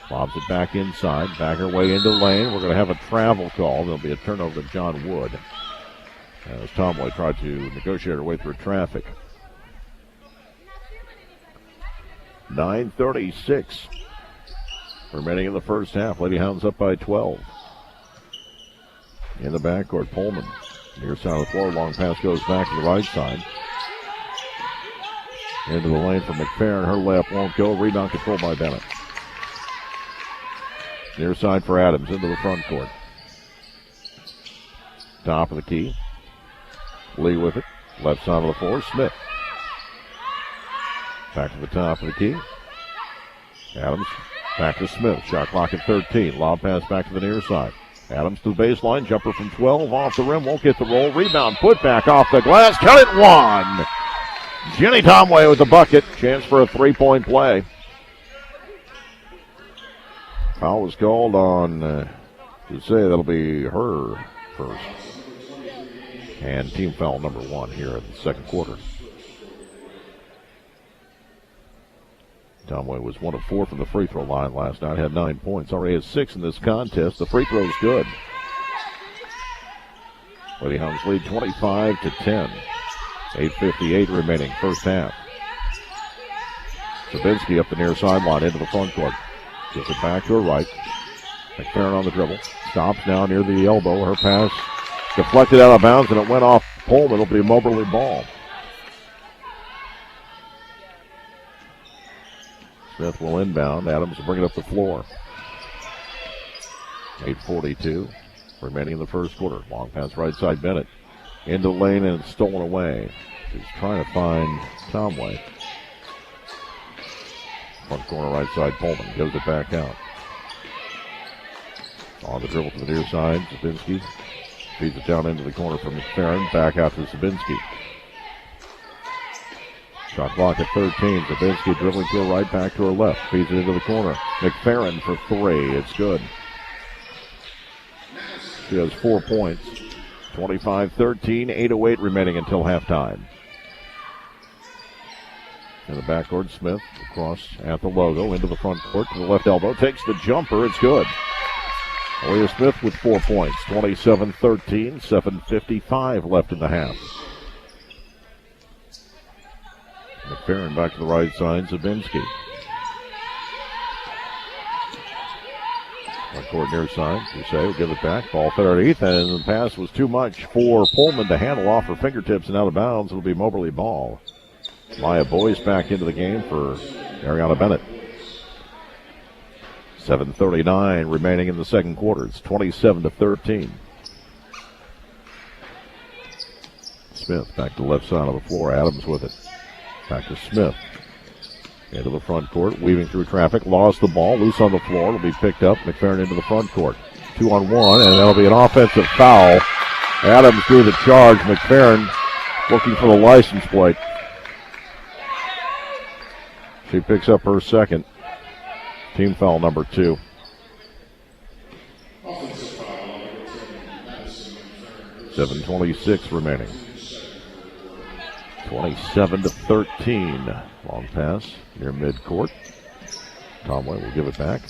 Lobs it back inside. Back her way into the lane. We're going to have a travel call. There'll be a turnover to John Wood as Tomway tried to negotiate her way through traffic. 9:36 remaining in the first half. Lady Hounds up by 12. In the backcourt, Pullman. Near side of the floor. Long pass goes back to the right side. Into the lane for McFerrin. Her layup won't go. Rebound controlled by Bennett. Near side for Adams into the front court. Top of the key. Lee with it. Left side of the floor. Smith. Back to the top of the key. Adams back to Smith. Shot clock at 13. Lob pass back to the near side. Adams to the baseline. Jumper from 12. Off the rim. Won't get the roll. Rebound. Put back off the glass. Cut it one. Jenny Tomway with the bucket. Chance for a three-point play. Foul was called on, to say that'll be her first. And team foul number 1 here in the second quarter. Tomway was 1 of 4 from the free throw line last night. Had 9 points. Already has 6 in this contest. The free throw's good. Lady Hounds lead 25-10. 8:58 remaining, first half. Sabinski up the near sideline into the front court. Gives it back to her right. McFerrin on the dribble. Stops now near the elbow. Her pass deflected out of bounds, and it went off Pullman. It'll be a Moberly ball. Smith will inbound. Adams will bring it up the floor. 8:42 remaining in the first quarter. Long pass right side, Bennett. Into the lane, and it's stolen away. She's trying to find Tomway. Front corner right side, Pullman gives it back out. On the dribble to the near side, Zabinski Feeds it down into the corner for McFerrin. Back out to Zabinski. Shot clock at 13. Zabinski dribbling to her right, back to her left. Feeds it into the corner. McFerrin for 3. It's good. She has 4 points. 25-13, 8:08 remaining until halftime. In the backcourt, Smith across at the logo, into the front court to the left elbow. Takes the jumper. It's good. Aaliyah Smith with 4 points. 27-13, 7:55 left in the half. McFerrin back to the right side. Zabinski. Front court near side. Crusade will give it back. Ball fed underneath, and the pass was too much for Pullman to handle off her fingertips and out of bounds. It'll be Moberly ball. Maya Boyce back into the game for Ariana Bennett. 7:39 remaining in the second quarter. It's 27-13. Smith back to the left side of the floor. Adams with it. Back to Smith. Into the front court. Weaving through traffic. Lost the ball. Loose on the floor. It'll be picked up. McFerrin into the front court. 2-on-1, and that'll be an offensive foul. Adams drew the charge. McFerrin looking for the license plate. She picks up her second. Team foul number 2. $7:26 remaining. 27-13. Long pass near midcourt. Tomway will give it back.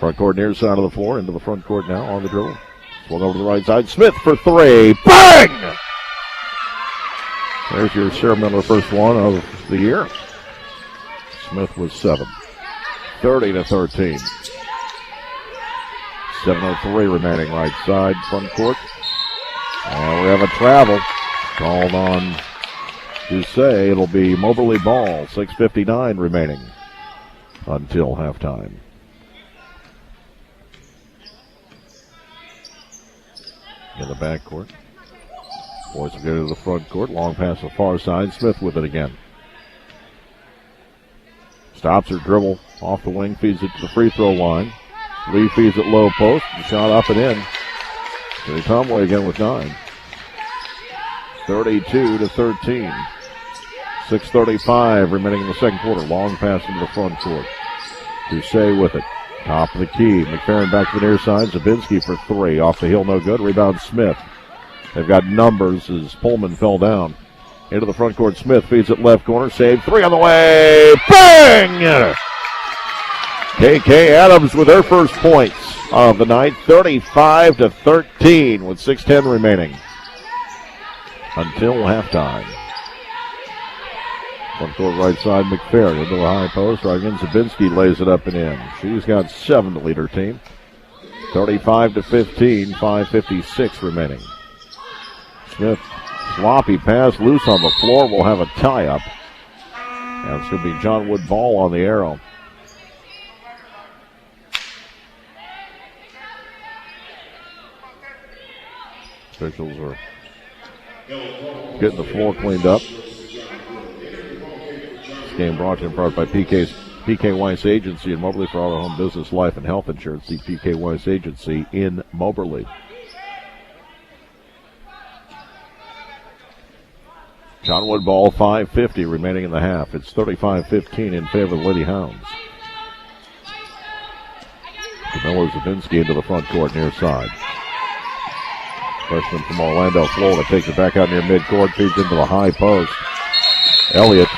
Front court near side of the floor. Into the front court now on the dribble. Swung over to the right side. Smith for 3. Bang! There's your ceremonial first one of the year. Smith with 7. 30-13. 7:03 remaining right side front court. And we have a travel called on to say it'll be Moberly ball. 6:59 remaining until halftime. In the backcourt. Boys will go to the front court. Long pass to the far side. Smith with it again. Stops her dribble off the wing, feeds it to the free throw line. Lee feeds it low post. The shot up and in. Jerry Tomway again with 9. 32-13. 6:35 remaining in the second quarter. Long pass into the front court. Doucet with it. Top of the key. McFerrin back to the near side. Zabinski for 3. Off the heel, no good. Rebound Smith. They've got numbers as Pullman fell down. Into the front court. Smith feeds it left corner. Save 3 on the way. Bang! KK Adams with her first points of the night. 35-13 with 6:10 remaining until halftime. Front court right side. McFerrin into the high post. Right again. Zabinski lays it up and in. She's got 7 to lead her team. 35-15. 5:56 remaining. Smith. Sloppy pass, loose on the floor. We'll have a tie-up. And it's going to be John Wood ball on the arrow. Officials are getting the floor cleaned up. This game brought to you in part by PK Weiss Agency in Moberly for all home business, life, and health insurance. See PK Weiss Agency in Moberly. John Wood ball, 5:50 remaining in the half. It's 35-15 in favor of the Lady Hounds. DeMillo Zabinski into the front court near side. Freshman from Orlando, Florida, takes it back out near midcourt, feeds into the high post. Elliott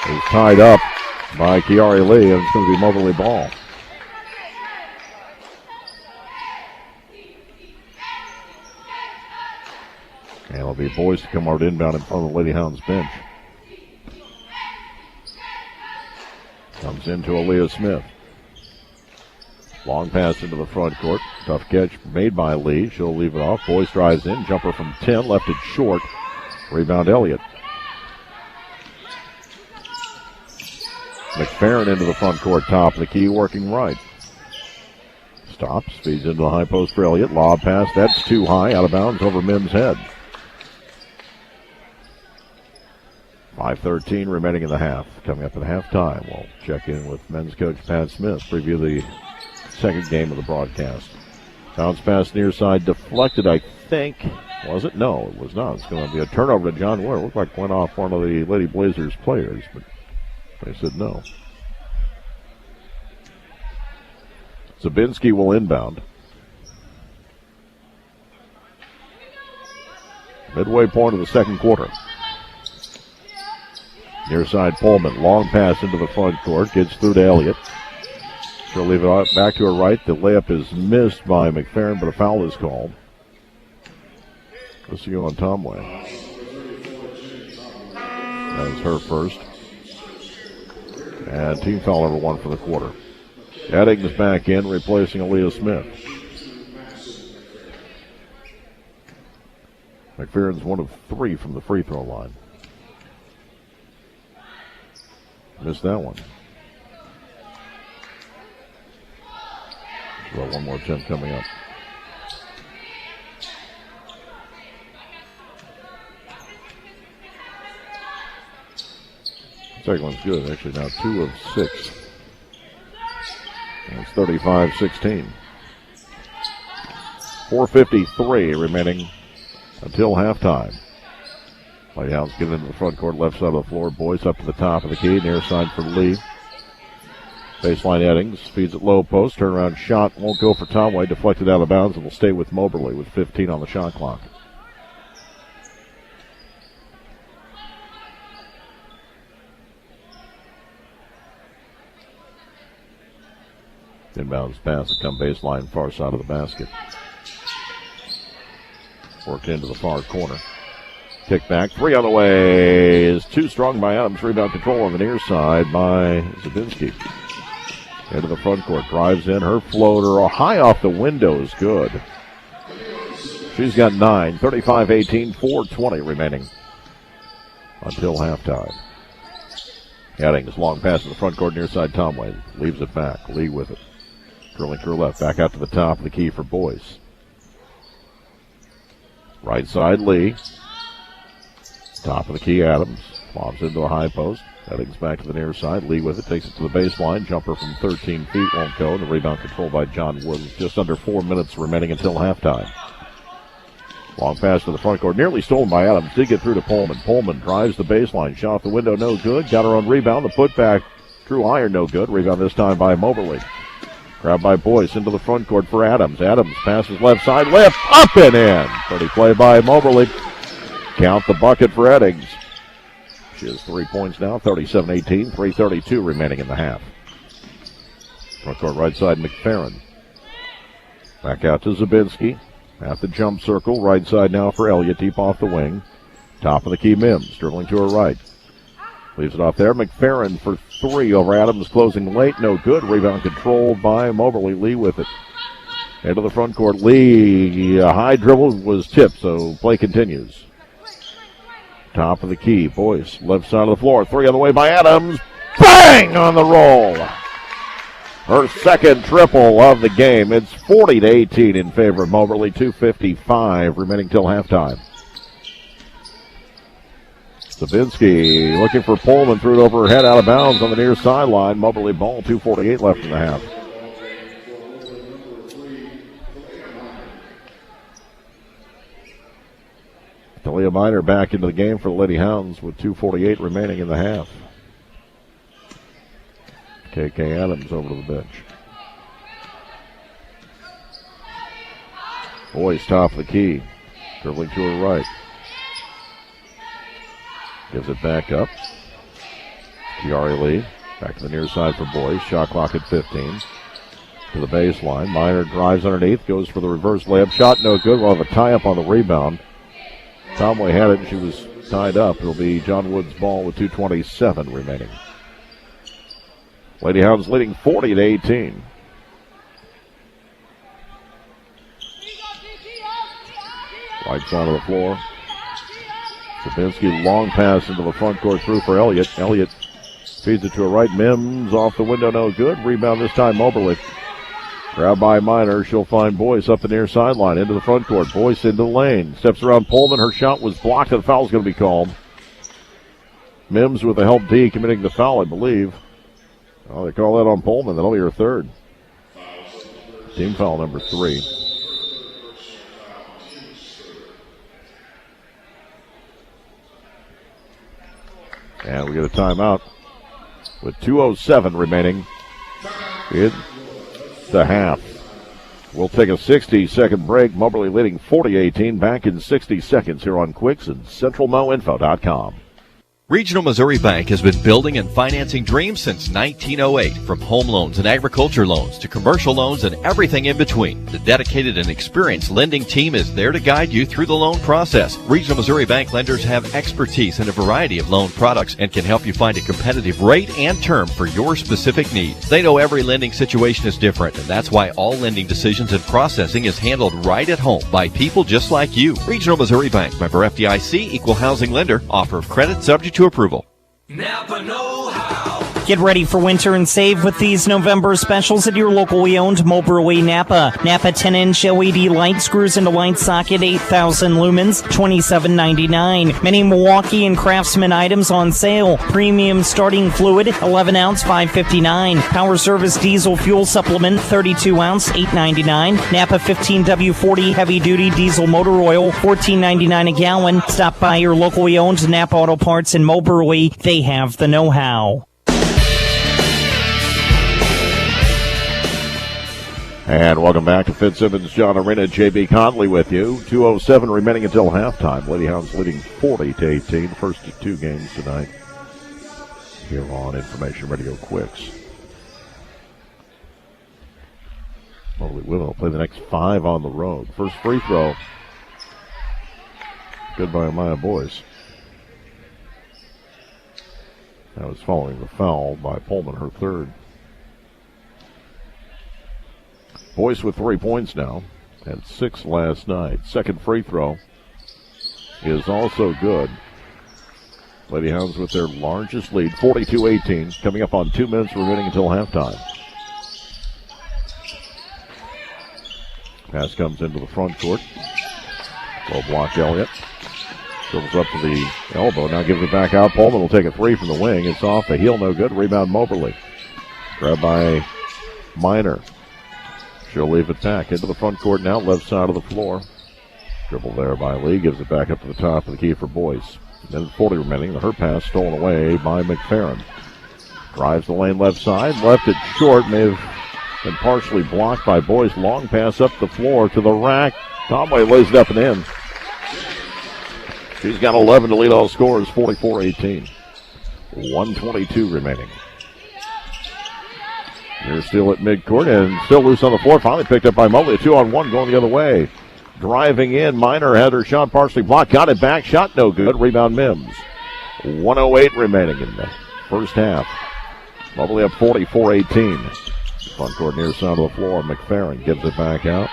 is tied up by Kiari Lee, and it's going to be Moberly ball. And it'll be boys to come out inbound in front of the Lady Hounds bench. Comes into Aaliyah Smith. Long pass into the front court. Tough catch made by Lee. She'll leave it off. Boyce drives in. Jumper from 10. Left it short. Rebound Elliott. McFerrin into the front court. Top of the key. Working right. Stops. Feeds into the high post for Elliott. Lob pass. That's too high. Out of bounds over Mims' head. 5:13 remaining in the half. Coming up at halftime, we'll check in with men's coach Pat Smith, preview the second game of the broadcast. Bounce pass near side deflected, I think. Was it? No, it was not. It's going to be a turnover to John Wood. It looked like it went off one of the Lady Blazers players, but they said no. Zabinski will inbound. Midway point of the second quarter. Near side Pullman. Long pass into the front court. Gets through to Elliott. She'll leave it back to her right. The layup is missed by McFerrin, but a foul is called. Let's go on Tomway. That was her first. And team foul number 1 for the quarter. Eddings back in, replacing Aaliyah Smith. McFerrin's 1 of 3 from the free throw line. Missed that one. Well, one more attempt coming up. Second one's good, actually now 2 of 6. And it's 35-16. 4:53 remaining until halftime. Lighthouse get into the front court, left side of the floor. Boyce up to the top of the key, near side for Lee. Baseline Eddings, feeds it low post, turnaround shot, won't go for Tomway, deflected out of bounds, and will stay with Moberly with 15 on the shot clock. Inbounds pass to come baseline, far side of the basket. Worked into the far corner. Kick back, 3 on the way is too strong by Adams. Rebound control on the near side by Zabinski. Into the front court, drives in her floater, high off the window is good. She's got 9, 35-18, 4:20 remaining until halftime. Eddings, long pass in the front court, near side Tomway. Leaves it back, Lee with it. Drilling to her left, back out to the top of the key for Boyce. Right side Lee. Top of the key, Adams. Lobs into a high post. Eddings back to the near side. Lee with it. Takes it to the baseline. Jumper from 13 feet won't go. The rebound controlled by John Wood. Just under 4 minutes remaining until halftime. Long pass to the front court. Nearly stolen by Adams. Did get through to Pullman. Pullman drives the baseline. Shot off the window. No good. Got her own rebound. The putback. Drew Iron. No good. Rebound this time by Moberly. Grabbed by Boyce into the front court for Adams. Adams passes left side. Layup up and in. Pretty play by Moberly. Count the bucket for Eddings. She has 3 points now, 37-18, 3:32 remaining in the half. Front court right side, McFerrin. Back out to Zabinski. At the jump circle, right side now for Elliott, deep off the wing. Top of the key, Mims, dribbling to her right. Leaves it off there. McFerrin for 3 over Adams, closing late, no good. Rebound controlled by Moberly. Lee with it. Into the front court, Lee, a high dribble was tipped, so play continues. Top of the key, Boyce, left side of the floor. 3 on the way by Adams. Bang on the roll. Her second triple of the game. It's 40-18 in favor of Moberly. 2:55 remaining till halftime. Zabinski looking for Pullman, threw it over her head, out of bounds on the near sideline. Moberly ball, 2:48 left in the half. Talia Minor back into the game for the Lady Hounds with 2:48 remaining in the half. KK Adams over to the bench. Boyce top of the key. Dribbling to her right. Gives it back up. Kiari Lee. Back to the near side for Boyce. Shot clock at 15. To the baseline. Minor drives underneath. Goes for the reverse layup. Shot no good. We'll have a tie-up on the rebound. Tomway had it and she was tied up. It'll be John Wood's ball with 2:27 remaining. Lady Hounds leading 40-18. Right side of the floor. Zabinski, long pass into the front court through for Elliott. Elliott feeds it to her right. Mims off the window, no good. Rebound this time, Moberly. Grabbed by Minor. She'll find Boyce up the near sideline into the front court. Boyce into the lane. Steps around Pullman. Her shot was blocked and the foul's going to be called. Mims with the help D committing the foul, I believe. Oh, they call that on Pullman. That'll be her third. Team foul number 3. And we get a timeout with 2:07 remaining in the half. We'll take a 60-second break. Moberly leading 40-18. Back in 60 seconds here on Quicks and CentralMoInfo.com. Regional Missouri Bank has been building and financing dreams since 1908. From home loans and agriculture loans to commercial loans and everything in between. The dedicated and experienced lending team is there to guide you through the loan process. Regional Missouri Bank lenders have expertise in a variety of loan products and can help you find a competitive rate and term for your specific needs. They know every lending situation is different, and that's why all lending decisions and processing is handled right at home by people just like you. Regional Missouri Bank, member FDIC, equal housing lender, offer of credit subject to approval. Napa know-how. Get ready for winter and save with these November specials at your locally owned Moberly Napa. Napa 10-inch LED light screws into light socket, 8,000 lumens, $27.99. Many Milwaukee and Craftsman items on sale. Premium starting fluid, 11-ounce, $5.59. Power Service diesel fuel supplement, 32-ounce, $8.99. Napa 15W40 heavy-duty diesel motor oil, $14.99 a gallon. Stop by your locally owned Napa Auto Parts in Moberly. They have the know-how. And welcome back to Fitzsimmons John Arena. J.B. Conley with you. 2:07 remaining until halftime. Lady Hounds leading 40-18. First of two games tonight here on Information Radio Quicks. Moberly will play the next 5 on the road. First free throw. Good by Maya Boyce. That was following the foul by Pullman, her third. Boyce with 3 points now. Had 6 last night. Second free throw is also good. Lady Hounds with their largest lead, 42-18, coming up on 2 minutes remaining until halftime. Pass comes into the front court. Low block Elliott. Dribbles up to the elbow. Now gives it back out. Pullman will take a 3 from the wing. It's off the heel. No good. Rebound Moberly. Grabbed by Minor. She'll leave it back into the front court now. Left side of the floor. Dribble there by Lee. Gives it back up to the top of the key for Boyce. Then 40 remaining. Her pass stolen away by McFerrin. Drives the lane left side. Left it short. May have been partially blocked by Boyce. Long pass up the floor to the rack. Tomway lays it up and in. She's got 11 to lead all scorers, 44-18. 1:22 remaining. They're still at midcourt and still loose on the floor. Finally picked up by Mobley. 2-on-1 going the other way. Driving in. Minor had her shot partially blocked. Got it back. Shot no good. Rebound Mims. 1:08 remaining in the first half. Mobley up 44-18. Front court near side of the floor. McFerrin gives it back out.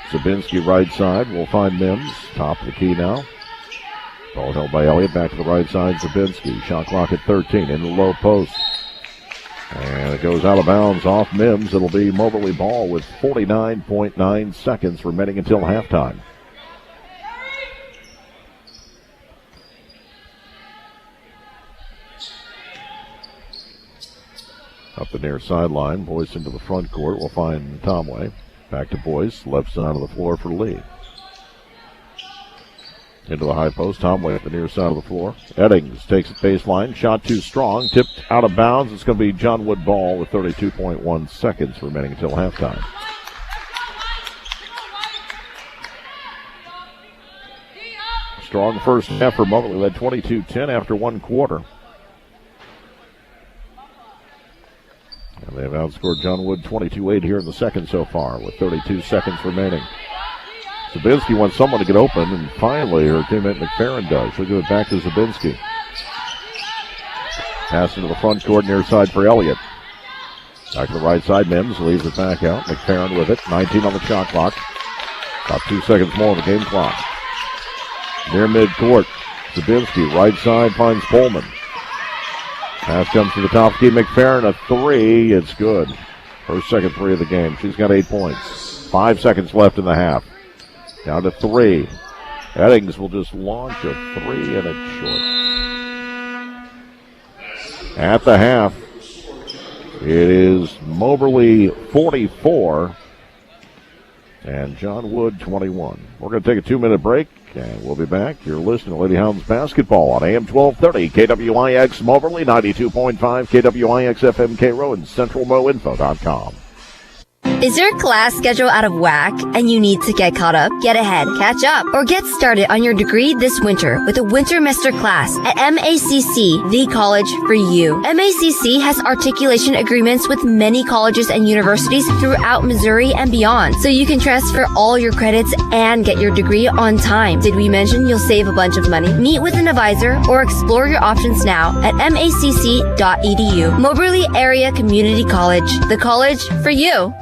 Sabinski right side. Will find Mims. Top of the key now. Ball held by Elliott. Back to the right side. Zabinski. Shot clock at 13 in the low post. And it goes out of bounds off Mims. It'll be Moberly ball with 49.9 seconds remaining until halftime. Up the near sideline. Boyce into the front court. We'll find Tomway. Back to Boyce. Left side of the floor for Lee. Into the high post. Tomway at the near side of the floor. Eddings takes it baseline. Shot too strong. Tipped out of bounds. It's going to be John Wood ball with 32.1 seconds remaining until halftime. Strong first half for Moberly. Led 22-10 after one quarter. And they've outscored John Wood 22-8 here in the second so far with 32 seconds remaining. Zabinski wants someone to get open, and finally her teammate McFerrin does. She'll give it back to Zabinski. Pass into the front court, near side for Elliott. Back to the right side, Mims leaves it back out. McFerrin with it, 19 on the shot clock. About 2 seconds more on the game clock. Near midcourt, Zabinski, right side, finds Pullman. Pass comes to the top key, McFerrin, a 3, it's good. Her second 3 of the game. She's got 8 points. 5 seconds left in the half. Down to 3. Eddings will just launch a 3 and it's short. At the half, it is Moberly 44 and John Wood 21. We're going to take a 2-minute break. and we'll be back. You're listening to Lady Hounds basketball on AM 1230, KWIX Moberly, 92.5, KWIX FM Cairo, and CentralMoInfo.com. Is your class schedule out of whack and you need to get caught up, get ahead, catch up, or get started on your degree this winter with a winter master class at MACC, the college for you? MACC has articulation agreements with many colleges and universities throughout Missouri and beyond, so you can transfer all your credits and get your degree on time. Did we mention you'll save a bunch of money? Meet with an advisor or explore your options now at macc.edu. Moberly Area Community College, the college for you.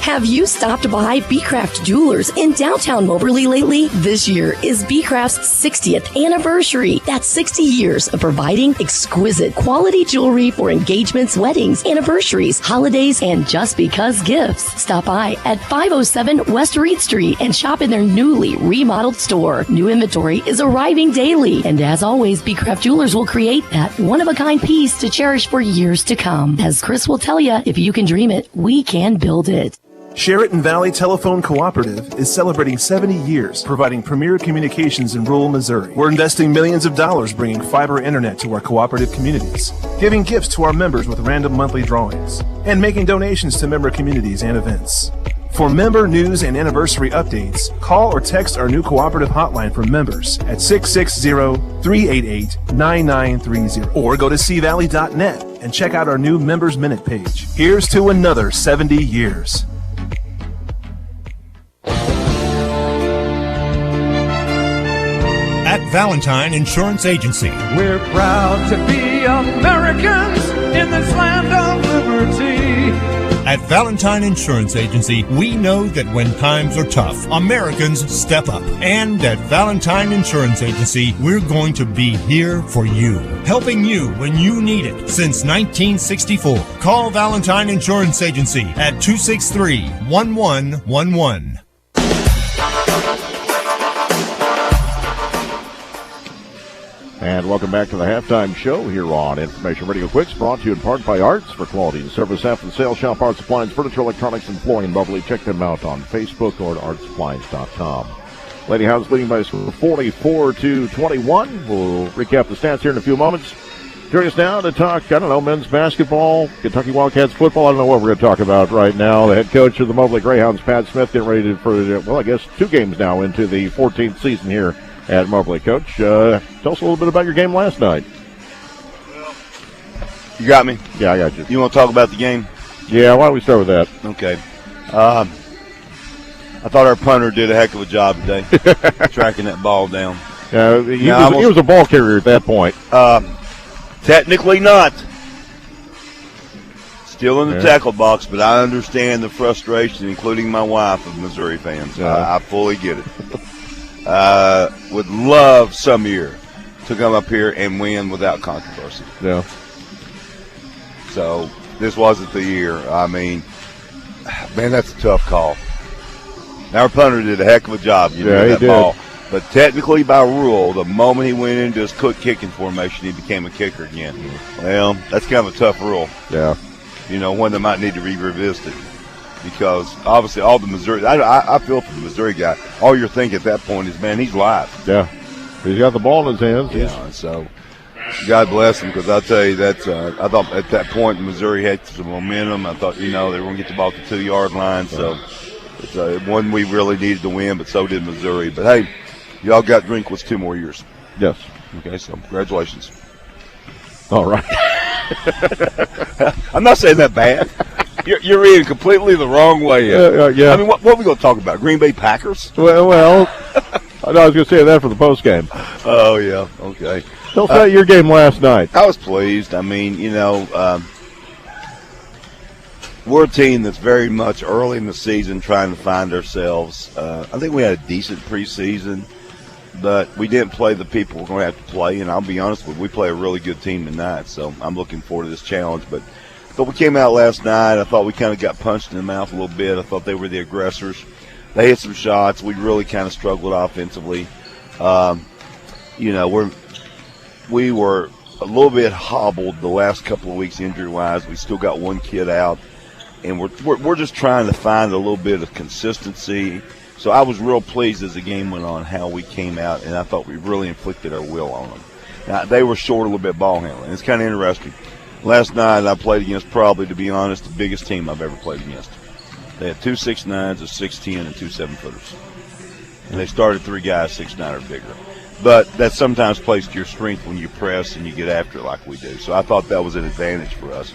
Have you stopped by Beecraft Jewelers in downtown Moberly lately? This year is Beecraft's 60th anniversary. That's 60 years of providing exquisite quality jewelry for engagements, weddings, anniversaries, holidays, and just because gifts. Stop by at 507 West Reed Street and shop in their newly remodeled store. New inventory is arriving daily. And as always, Beecraft Jewelers will create that one-of-a-kind piece to cherish for years to come. As Chris will tell you, if you can dream it, we can build it. Sheraton Valley Telephone Cooperative is celebrating 70 years providing premier communications in rural Missouri. We're investing millions of dollars bringing fiber internet to our cooperative communities, giving gifts to our members with random monthly drawings, and making donations to member communities and events. For member news and anniversary updates, call or text our new cooperative hotline for members at 660-388-9930 or go to cvalley.net and check out our new Members Minute page. Here's to another 70 years. At Valentine Insurance Agency, We're proud to be Americans in this land of liberty. At Valentine Insurance Agency, we know that when times are tough, Americans step up. And at Valentine Insurance Agency, we're going to be here for you, helping you when you need it since 1964. Call Valentine Insurance Agency at 263-1111. And welcome back to the halftime show here on Information Radio Quicks, brought to you in part by Arts for quality and service after the sale. Shop Arts Appliance, Furniture, Electronics, and Flooring in Moberly. Check them out on Facebook or at artsappliance.com. Lady Hounds leading by a score of 44-21. We'll recap the stats here in a few moments. Joining us now to talk, men's basketball, Kentucky Wildcats football. I don't know what we're going to talk about right now. The head coach of the Moberly Greyhounds, Pat Smith, getting ready for, I guess, 2 games now into the 14th season here at Moberly. Coach, tell us a little bit about your game last night. You got me? Yeah, I got you. You want to talk about the game? Yeah, why don't we start with that? Okay. I thought our punter did a heck of a job today, tracking that ball down. He was a ball carrier at that point. Technically not. Still in the tackle box, but I understand the frustration, including my wife, of Missouri fans. Yeah. I fully get it. Would love some year to come up here and win without controversy. Yeah. So this wasn't the year. I mean, man, that's a tough call. Our punter did a heck of a job getting that ball. But technically, by rule, the moment he went into his quick kicking formation, he became a kicker again. Well, that's kind of a tough rule. Yeah. One that might need to be revisited. Because obviously all the Missouri, I feel for the Missouri guy. All you're thinking at that point is, man, he's live. Yeah, he's got the ball in his hands. Yeah, and so God bless him, because I'll tell you I thought at that point Missouri had some momentum. I thought they were going to get the ball to the 2-yard line. So it's one we really needed to win, but so did Missouri. But hey, y'all got Drinkwitz 2 more years. Yes. Okay, so congratulations. All right. I'm not saying that bad. You're reading completely the wrong way. Yeah. I mean, what are we going to talk about? Green Bay Packers? Well, I was going to say that for the post game. Oh, yeah. Okay. Tell us about your game last night. I was pleased. I mean, we're a team that's very much early in the season trying to find ourselves. I think we had a decent preseason, but we didn't play the people we're going to have to play. And I'll be honest with you, we play a really good team tonight, so I'm looking forward to this challenge. But we came out last night. I thought we kind of got punched in the mouth a little bit. I thought they were the aggressors. They hit some shots. We really kind of struggled offensively. We were a little bit hobbled the last couple of weeks injury-wise. We still got 1 kid out, and we're just trying to find a little bit of consistency So I was real pleased as the game went on how we came out, and I thought we really inflicted our will on them. Now, they were short a little bit ball handling. It's kind of interesting. Last night I played against probably, to be honest, the biggest team I've ever played against. They had 2 6'9s, a 6'10", and 2 7-footers. And they started 3 guys 6'9" or bigger. But that sometimes plays to your strength when you press and you get after it like we do. So I thought that was an advantage for us.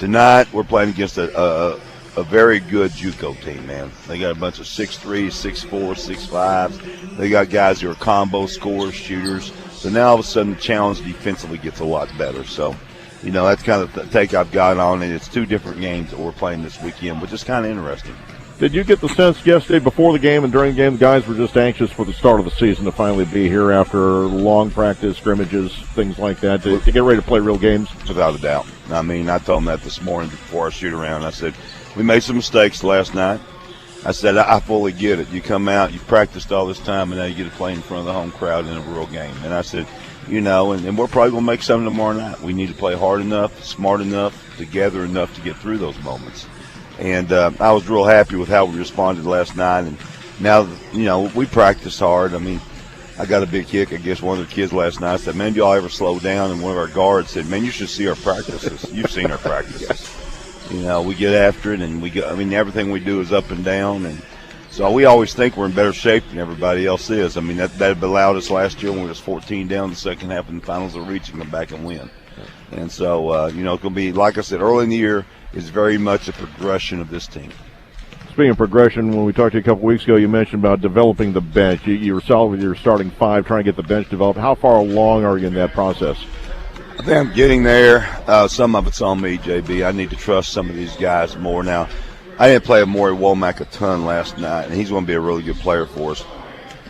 Tonight we're playing against a very good JUCO team, man. They got a bunch of 6'3", 6'4", 6'5". They got guys who are combo scorers, shooters. So now all of a sudden the challenge defensively gets a lot better. So, you know, that's kind of the take I've got on it. It's 2 different games that we're playing this weekend, which is kind of interesting. Did you get the sense yesterday before the game and during the game the guys were just anxious for the start of the season to finally be here after long practice, scrimmages, things like that, to get ready to play real games? Without a doubt. I mean, I told them that this morning before our shoot-around. I said, we made some mistakes last night. I said, I fully get it. You come out, you've practiced all this time, and now you get to play in front of the home crowd in a real game. And I said, you know, and we're probably going to make something tomorrow night. We need to play hard enough, smart enough, together enough to get through those moments. And I was real happy with how we responded last night. And now, you know, we practice hard. I mean, I got a big kick. I guess one of the kids last night said, man, do y'all ever slow down? And one of our guards said, man, you should see our practices. You've seen our practices. You know, we get after it, and everything we do is up and down. And so we always think we're in better shape than everybody else is. I mean, that allowed us last year when we was 14 down the second half in the finals of reaching them back and win. And so, you know, it's going to be, like I said, early in the year is very much a progression of this team. Speaking of progression, when we talked to you a couple weeks ago, you mentioned about developing the bench. You were solid with your starting 5, trying to get the bench developed. How far along are you in that process? I think I'm getting there. Some of it's on me, JB. I need to trust some of these guys more. Now, I didn't play Maury Womack a ton last night, and he's going to be a really good player for us.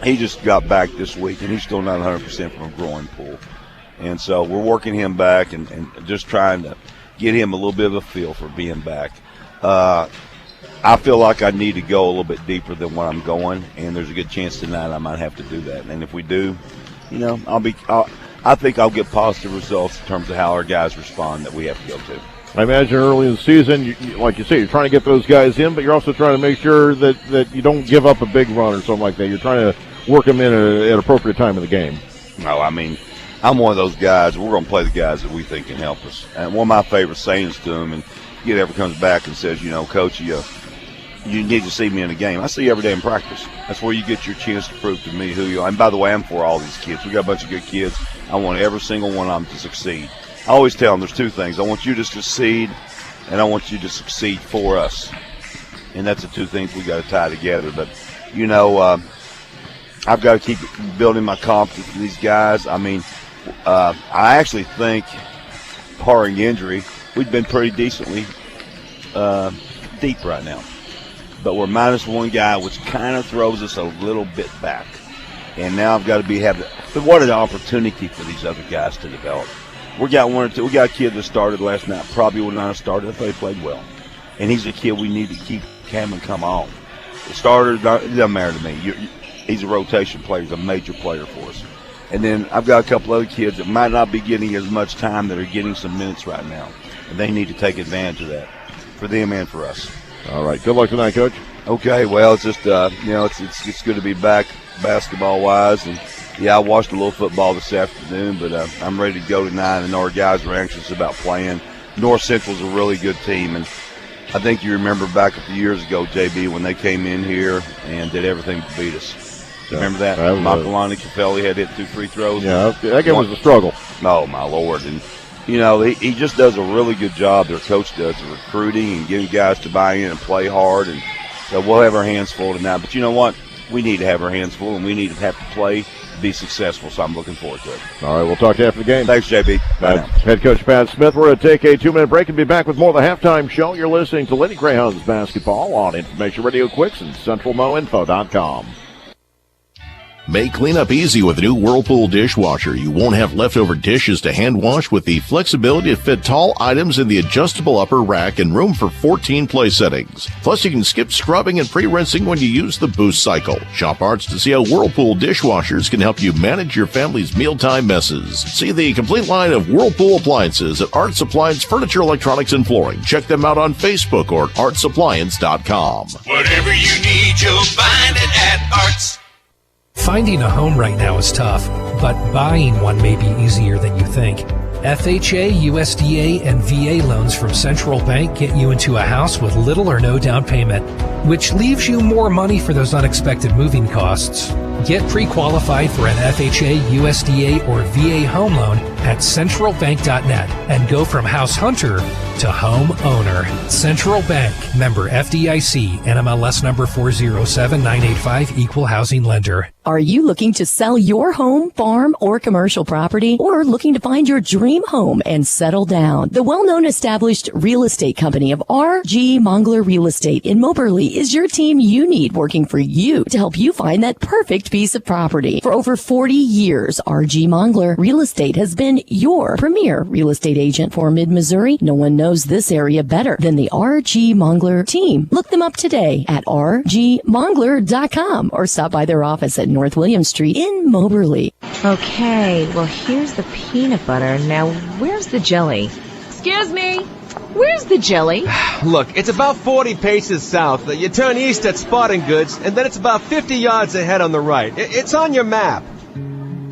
He just got back this week, and he's still not 100% from a growing pool. And so we're working him back and just trying to get him a little bit of a feel for being back. I feel like I need to go a little bit deeper than what I'm going, and there's a good chance tonight I might have to do that. And if we do, you know, I think I'll get positive results in terms of how our guys respond that we have to go to. I imagine early in the season, like you say, you're trying to get those guys in, but you're also trying to make sure that you don't give up a big run or something like that. You're trying to work them in at an appropriate time in the game. No, I mean, I'm one of those guys. We're going to play the guys that we think can help us. And one of my favorite sayings to him, and he ever comes back and says, you know, Coach, you need to see me in a game. I see you every day in practice. That's where you get your chance to prove to me who you are. And by the way, I'm for all these kids. We got a bunch of good kids. I want every single one of them to succeed. I always tell them there's 2 things. I want you to succeed, and I want you to succeed for us. And that's the 2 things we got to tie together. But, you know, I've got to keep building my confidence in these guys. I mean, I actually think, barring injury, we've been pretty decently deep right now. But we're minus 1 guy, which kind of throws us a little bit back. And now I've got to but what an opportunity for these other guys to develop. We got 1 or 2. We got a kid that started last night. Probably would not have started if they played well. And he's a kid we need to keep having come on. The starter, it doesn't matter to me. He's a rotation player. He's a major player for us. And then I've got a couple other kids that might not be getting as much time that are getting some minutes right now. And they need to take advantage of that for them and for us. All right. Good luck tonight, Coach. Okay. Well, it's just, you know, it's good to be back basketball-wise. And, yeah, I watched a little football this afternoon, but I'm ready to go tonight. I know our guys are anxious about playing. North Central's a really good team. And I think you remember back a few years ago, JB, when they came in here and did everything to beat us. Remember that? Makalani Capelli had hit 2 free throws. Yeah, that game was a struggle. Oh, my Lord. And, you know, he just does a really good job, their coach does, of recruiting and getting guys to buy in and play hard. And so we'll have our hands full tonight. But you know what? We need to have our hands full, and we need to have to play to be successful. So I'm looking forward to it. All right, we'll talk to you after the game. Thanks, JB. Bye now. Head coach Pat Smith. We're going to take a 2-minute break and be back with more of the halftime show. You're listening to Lady Greyhounds basketball on Information Radio Quicks and CentralMoInfo.com. Make cleanup easy with a new Whirlpool dishwasher. You won't have leftover dishes to hand wash with the flexibility to fit tall items in the adjustable upper rack and room for 14 place settings. Plus, you can skip scrubbing and pre-rinsing when you use the boost cycle. Shop Arts to see how Whirlpool dishwashers can help you manage your family's mealtime messes. See the complete line of Whirlpool appliances at Arts Appliance Furniture, Electronics, and Flooring. Check them out on Facebook or at artsappliance.com. Whatever you need, you'll find it at Arts. Finding a home right now is tough, but buying one may be easier than you think. FHA, USDA, and VA loans from Central Bank get you into a house with little or no down payment, which leaves you more money for those unexpected moving costs. Get pre-qualified for an FHA, USDA, or VA home loan at centralbank.net and go from house hunter to home owner. Central Bank, member FDIC, NMLS number 407985, equal housing lender. Are you looking to sell your home, farm, or commercial property, or looking to find your dream home and settle down? The well-known established real estate company of R.G. Mongler Real Estate in Moberly is your team you need working for you to help you find that perfect piece of property. For over 40 years, R.G. Mongler Real Estate has been your premier real estate agent for Mid-Missouri. No one knows this area better than the R.G. Mongler team. Look them up today at rgmongler.com or stop by their office at North William Street in Moberly. Okay, well, here's the peanut butter. Now, where's the jelly? Excuse me, where's the jelly? Look, it's about 40 paces south. You turn east at Sporting Goods, and then it's about 50 yards ahead on the right. It's on your map.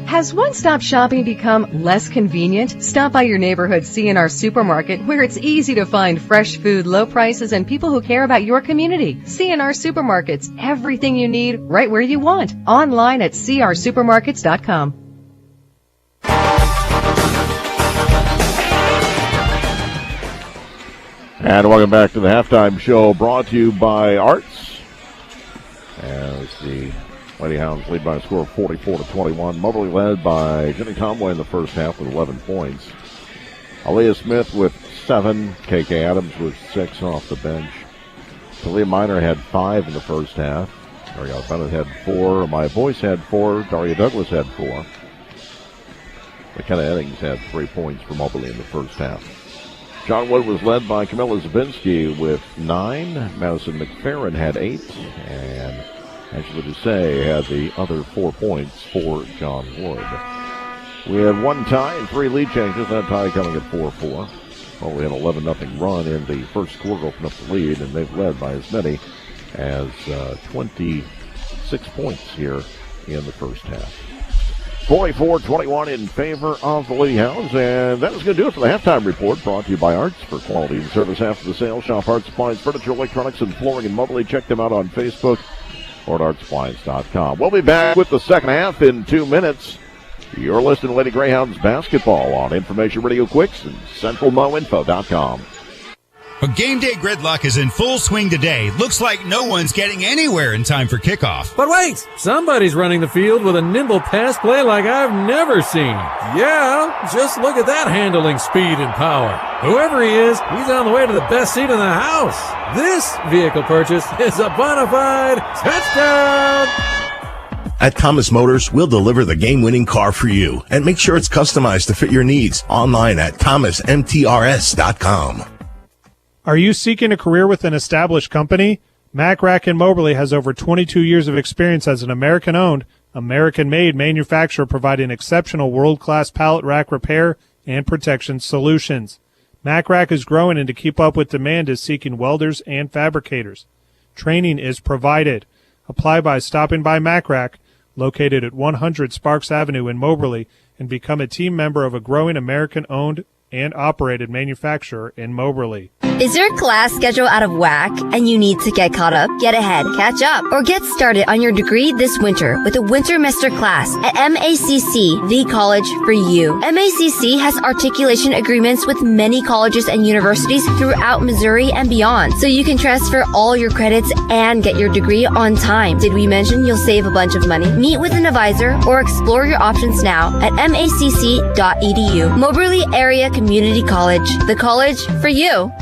Has one-stop shopping become less convenient? Stop by your neighborhood C&R Supermarket, where it's easy to find fresh food, low prices, and people who care about your community. C&R Supermarkets, everything you need right where you want. Online at crsupermarkets.com. And welcome back to the halftime show, brought to you by Arts. As the Lady Hounds lead by a score of 44-21. Moberly led by Jenny Tomway in the first half with 11 points. Aaliyah Smith with 7. KK Adams with 6 off the bench. Talia Miner had 5 in the first half. Ariel Bennett had 4. Maya Boyce had 4. Daria Douglas had 4. McKenna Eddings had 3 points for Moberly in the first half. John Wood was led by Camilla Zabinski with 9. Madison McFerrin had 8. And Angela Doucet had the other 4 points for John Wood. We had 1 tie and 3 lead changes. That tie coming at 4-4. Well, we had 11-0 run in the first quarter, open up the lead, and they've led by as many as 26 points here in the first half. 44-21 in favor of the Lady Hounds, and that is going to do it for the halftime report, brought to you by Arts. For quality and service after the sale, shop Arts Appliance Furniture, Electronics, and Flooring in Moberly. Check them out on Facebook or at artsappliance.com. We'll be back with the second half in 2 minutes. You're listening to Lady Greyhounds basketball on Information Radio Quicks and CentralMoInfo.com. But game day gridlock is in full swing today. Looks like no one's getting anywhere in time for kickoff. But wait, somebody's running the field with a nimble pass play like I've never seen. Yeah, just look at that handling speed and power. Whoever he is, he's on the way to the best seat in the house. This vehicle purchase is a bona fide touchdown. At Thomas Motors, we'll deliver the game-winning car for you and make sure it's customized to fit your needs. Online at thomasmtrs.com. Are you seeking a career with an established company? Mac Rack in Moberly has over 22 years of experience as an American-owned, American-made manufacturer providing exceptional world-class pallet rack repair and protection solutions. Mac Rack is growing, and to keep up with demand is seeking welders and fabricators. Training is provided. Apply by stopping by Mac Rack, located at 100 Sparks Avenue in Moberly, and become a team member of a growing American-owned and operated manufacturer in Moberly. Is your class schedule out of whack and you need to get caught up, get ahead, catch up, or get started on your degree this winter with a winter semester class at MACC, the college for you? MACC has articulation agreements with many colleges and universities throughout Missouri and beyond, so you can transfer all your credits and get your degree on time. Did we mention you'll save a bunch of money? Meet with an advisor or explore your options now at macc.edu. Moberly Area Community College, the college for you.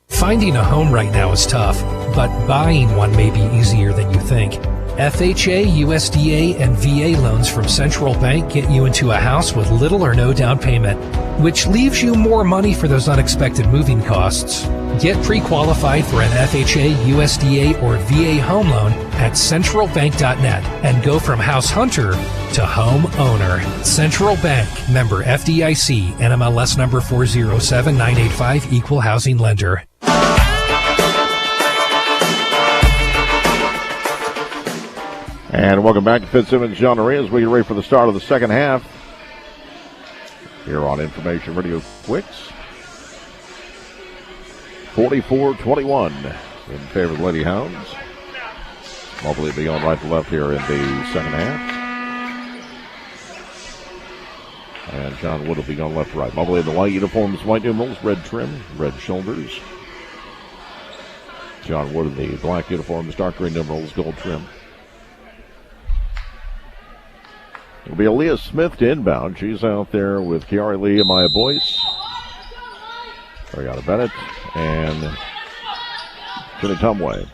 Finding a home right now is tough, but buying one may be easier than you think. FHA, USDA, and VA loans from Central Bank get you into a house with little or no down payment, which leaves you more money for those unexpected moving costs. Get pre-qualified for an FHA, USDA, or VA home loan at centralbank.net and go from house hunter to home owner. Central Bank, member FDIC, NMLS number 407985, equal housing lender. And welcome back to Fitzsimmons John Marie as we get ready for the start of the second half here on Information Radio Quicks. 44-21 in favor of the Lady Hounds. Mobley will be on right to left here in the second half. And John Wood will be on left to right. Mobley in the white uniforms, white numerals, red trim, red shoulders. John Wood in the black uniforms, dark green numerals, gold trim. It'll be Aaliyah Smith to inbound. She's out there with Kiara Lee and Maya Boyce. Ariana Bennett and Jenny Tumway.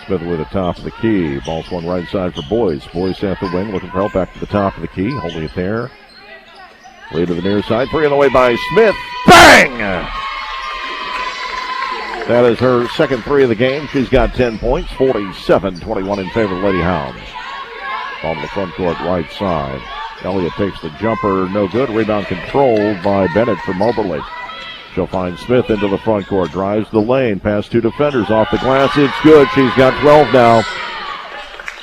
Smith with the top of the key. Ball swung right side for Boyce. Boyce at the wing, looking for help back to the top of the key. Holding it there. Lee to the near side. Three on the way by Smith. Bang! That is her second three of the game. She's got 10 points. 47-21 in favor of the Lady Hounds. Ball to the front court right side. Elliott takes the jumper. No good. Rebound controlled by Bennett for Moberly. She'll find Smith into the front court. Drives the lane. Past two defenders. Off the glass. It's good. She's got 12 now.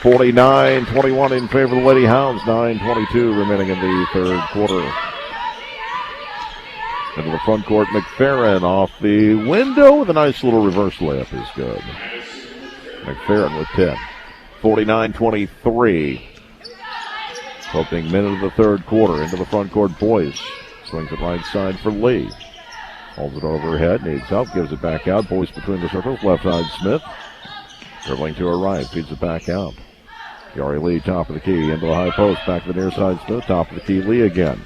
49-21 in favor of the Lady Hounds. 9:22 remaining in the third quarter. Into the front court. McFerrin off the window with a nice little reverse layup is good. McFerrin with 10. 49-23. Opening minute of the third quarter. Into the front court. Boyce swings it right side for Lee. Holds it over her head. Needs help. Gives it back out. Boyce between the circles. Left side Smith. Dribbling to her right. Feeds it back out. Kiara Lee top of the key. Into the high post. Back to the near side Smith. Top of the key Lee again.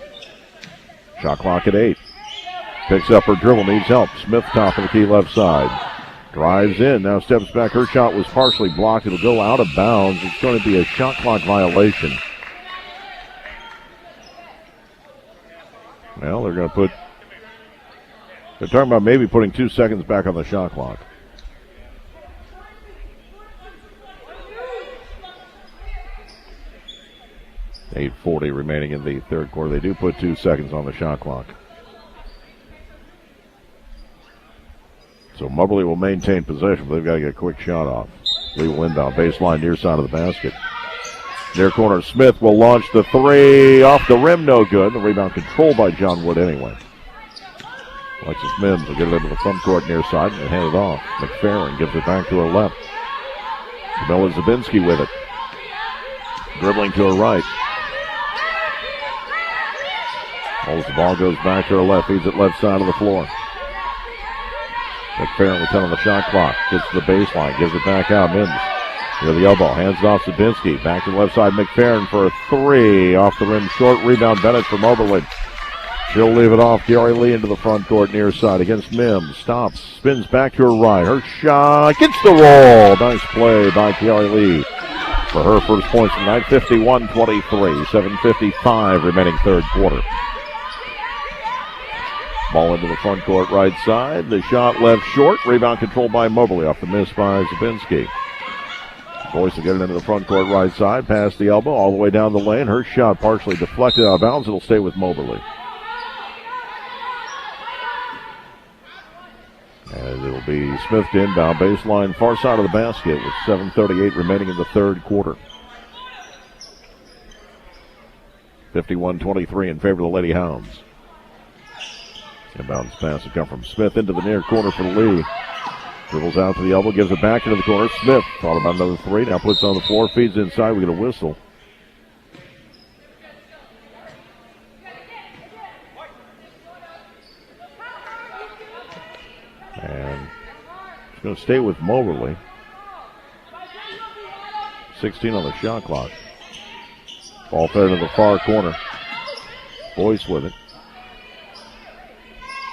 Shot clock at 8. Picks up her dribble. Needs help. Smith top of the key left side. Drives in, now steps back. Her shot was partially blocked. It'll go out of bounds. It's going to be a shot clock violation. Well, they're going to they're talking about maybe putting 2 seconds back on the shot clock. .840 remaining in the third quarter. They do put 2 seconds on the shot clock. So Moberly will maintain possession, but they've got to get a quick shot off. Lee will inbound, baseline near side of the basket. Near corner, Smith will launch the three. Off the rim, no good. The rebound controlled by John Wood anyway. Alexis Mims will get it into the front court near side and hand it off. McFerrin gives it back to her left. Camilla Zabinski with it. Dribbling to her right. Holds the ball, goes back to her left, feeds it left side of the floor. McFerrin with 10 on the shot clock. Gets to the baseline, gives it back out. Mims near the elbow, hands it off Zabinski. Back to the left side, McFerrin for a three. Off the rim, short rebound, Bennett from Moberly. She'll leave it off. Kiara Lee into the front court near side against Mims. Stops, spins back to her right. Her shot gets the roll. Nice play by Kiara Lee for her first points tonight. 51-23, 7:55 remaining third quarter. Ball into the front court right side. The shot left short. Rebound controlled by Moberly off the miss by Zabinski. Boyce will get it into the front court right side. Past the elbow all the way down the lane. Her shot partially deflected out of bounds. It'll stay with Moberly. And it'll be Smith to inbound. Baseline far side of the basket with 7:38 remaining in the third quarter. 51-23 in favor of the Lady Hounds. Inbounds pass will come from Smith into the near corner for Lee. Dribbles out to the elbow, gives it back into the corner. Smith thought about another three. Now puts it on the floor, feeds inside. We get a whistle. And it's going to stay with Moberly. 16 on the shot clock. Ball fed to the far corner. Boyce with it.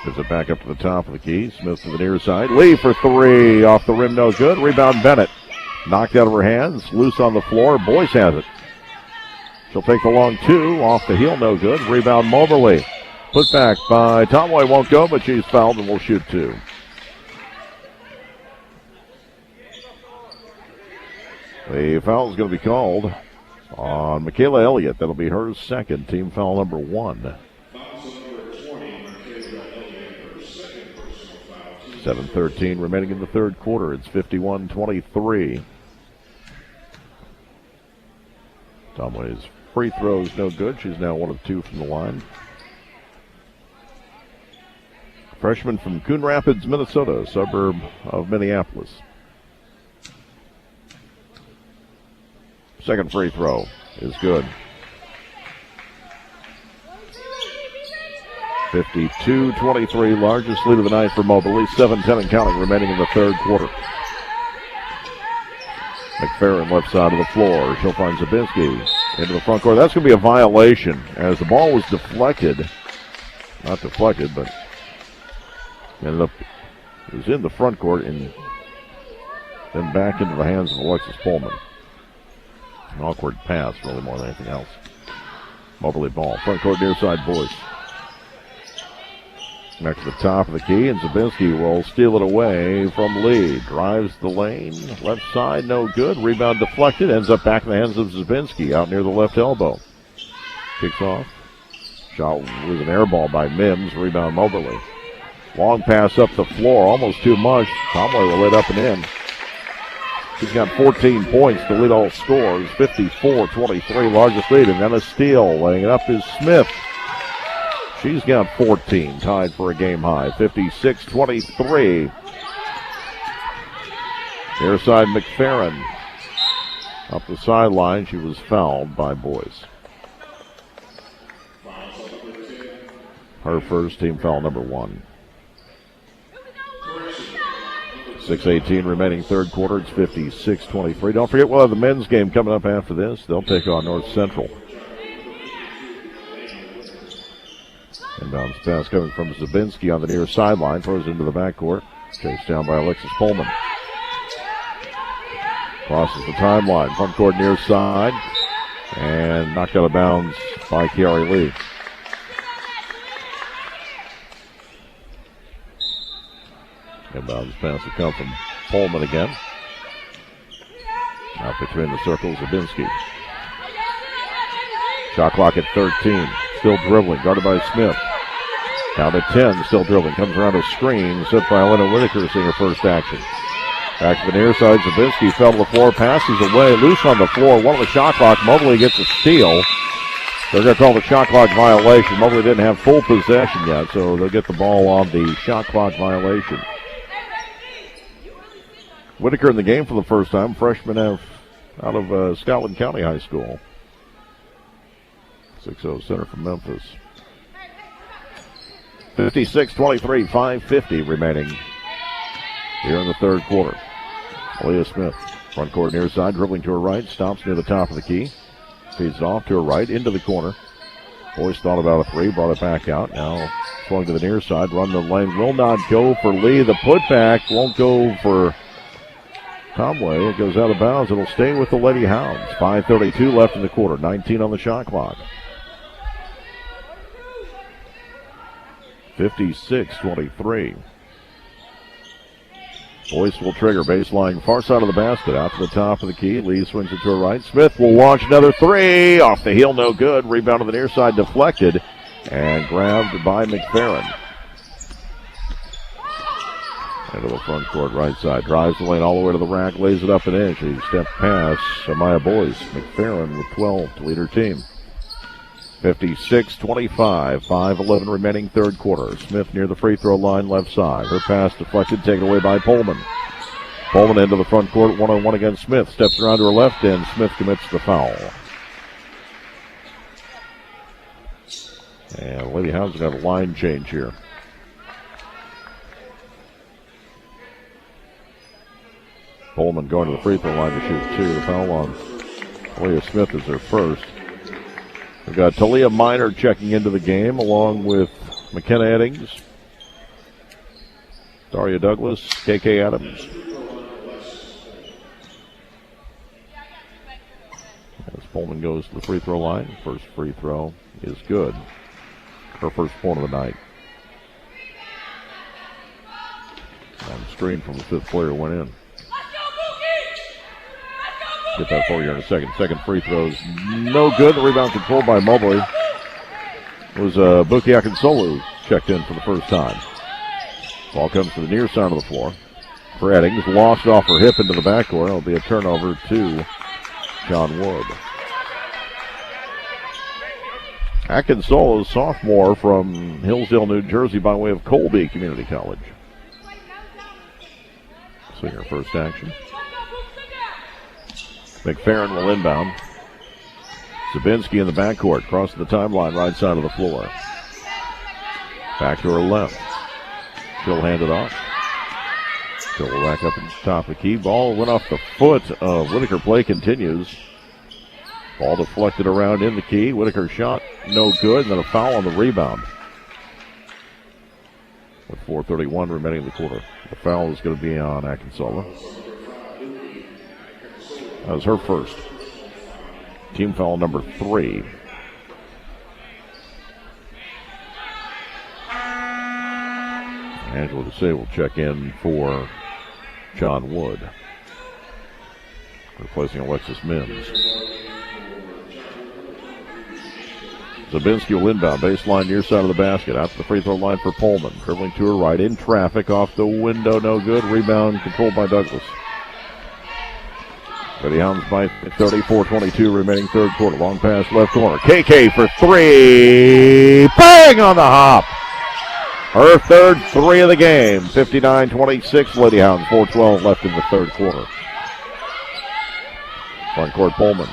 Gives it back up to the top of the key. Smith to the near side. Lee for three. Off the rim, no good. Rebound Bennett. Knocked out of her hands. Loose on the floor. Boyce has it. She'll take the long two. Off the heel, no good. Rebound Moberly. Put back by Tomway, won't go, but she's fouled and will shoot two. The foul is going to be called on Michaela Elliott. That'll be her second, team foul number 1. 7:13 remaining in the third quarter. It's 51-23. Tomway's free throws no good. She's now 1 of 2 from the line. Freshman from Coon Rapids, Minnesota, a suburb of Minneapolis. Second free throw is good. 52-23, largest lead of the night for Moberly. 7:10 and counting remaining in the third quarter. McFerrin left side of the floor. She'll find Zabinski into the front court. That's going to be a violation as the ball was deflected. Not deflected, but ended up, it was in the front court and then back into the hands of Alexis Pullman. An awkward pass, really, more than anything else. Moberly ball. Front court near side Boyce. Next to the top of the key, and Zabinski will steal it away from Lee. Drives the lane. Left side, no good. Rebound deflected. Ends up back in the hands of Zabinski out near the left elbow. Kicks off. Shot was an air ball by Mims. Rebound Moberly. Long pass up the floor. Almost too much. Tomley will lay it up and in. He's got 14 points to lead all scores. 54-23, largest lead. And then a steal. Laying it up is Smith. She's got 14, tied for a game high. 56-23. Near side McFerrin. Up the sideline, she was fouled by Boyce. Her first, team foul number 1. 6:18 remaining third quarter. It's 56-23. Don't forget, we'll have the men's game coming up after this. They'll take on North Central. Inbounds pass coming from Zabinski on the near sideline. Throws into the backcourt. Chased down by Alexis Pullman. Crosses the timeline. Front court near side. And knocked out of bounds by Kiari Lee. Inbounds pass will come from Pullman again. Out between the circles, Zabinski. Shot clock at 13. Still dribbling, guarded by Smith. Down to 10, still dribbling. Comes around a screen, set by Elena Whitaker, seeing her first action. Back to the near side, Zabinski fell to the floor, passes away, loose on the floor. One of the shot clock, Moberly gets a steal. They're going to call the shot clock violation. Moberly didn't have full possession yet, so they'll get the ball on the shot clock violation. Whitaker in the game for the first time, freshman out of Scotland County High School. 6-0 center from Memphis. 56-23, 5:50 remaining here in the third quarter. Leah Smith, front court near side, dribbling to her right, stops near the top of the key. Feeds it off to her right, into the corner. Boyce thought about a three, brought it back out. Now swung to the near side, run the lane, will not go for Lee. The putback won't go for Tomway. It goes out of bounds. It'll stay with the Lady Hounds. 5:32 left in the quarter, 19 on the shot clock. 56-23. Boyce will trigger, baseline far side of the basket, out to the top of the key. Lee swings it to her right. Smith will launch another three. Off the heel, no good. Rebound to the near side, deflected, and grabbed by McFerrin. Into the front court right side. Drives the lane all the way to the rack, lays it up and in. She stepped past Amaya Boyce. McFerrin with 12 to lead her team. 56-25, 5:11 remaining third quarter. Smith near the free throw line, left side. Her pass deflected, taken away by Pullman. Pullman into the front court, one-on-one against Smith. Steps around to her left end. Smith commits the foul. And Lady Hounds got a line change here. Pullman going to the free throw line to shoot two. The foul on Leah Smith is her first. We've got Talia Minor checking into the game along with McKenna Eddings, Daria Douglas, KK Adams. Pullman goes to the free throw line. First free throw is good. Her first point of the night. And screen from the fifth player went in. Get that for you in a second. Second free throw's no good. The rebound controlled by Mobley. It was Buki Akinsolu checked in for the first time. Ball comes to the near side of the floor. For Eddings, lost off her hip into the backcourt. It'll be a turnover to John Wood. Akinsolu, sophomore from Hillsdale, New Jersey, by way of Colby Community College. See her first action. McFerrin will inbound. Zabinski in the backcourt, crossing the timeline, right side of the floor. Back to her left. She'll hand it off. She'll back up at the top of the key. Ball went off the foot of Whitaker. Play continues. Ball deflected around in the key. Whitaker shot no good, and then a foul on the rebound. With 4:31 remaining in the quarter. The foul is going to be on Akinsolu. That was her first. Team foul number 3. Angela Desai will check in for John Wood, replacing Alexis Mims. Zabinski will inbound, baseline near side of the basket, out to the free throw line for Pullman. Dribbling to her right, in traffic, off the window, no good. Rebound controlled by Douglas. Greyhounds by 34-22 remaining third quarter. Long pass left corner. KK for 3. Bang on the hop. Her third 3 of the game. 59-26 Lady Hounds. 4:12 left in the third quarter. Front court Pullman.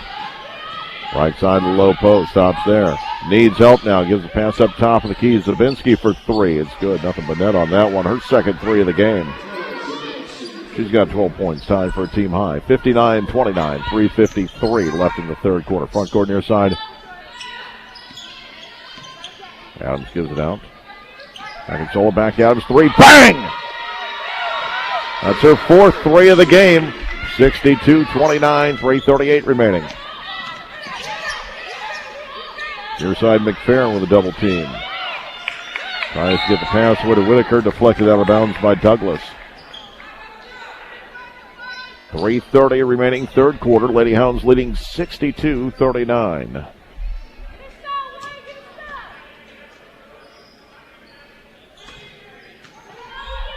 Right side of the low post. Stops there. Needs help now. Gives a pass up top of the key. Zabinski for 3. It's good. Nothing but net on that one. Her second 3 of the game. She's got 12 points, tied for a team high. 59-29, 3:53 left in the third quarter. Front court near side. Adams gives it out. Akinsolu back to Adams, 3. Bang! That's her fourth 3 of the game. 62-29, 3:38 remaining. Near side McFerrin with a double team. Tries to get the pass away to Whitaker, deflected out of bounds by Douglas. 3:30 remaining third quarter. Lady Hounds leading 62-39.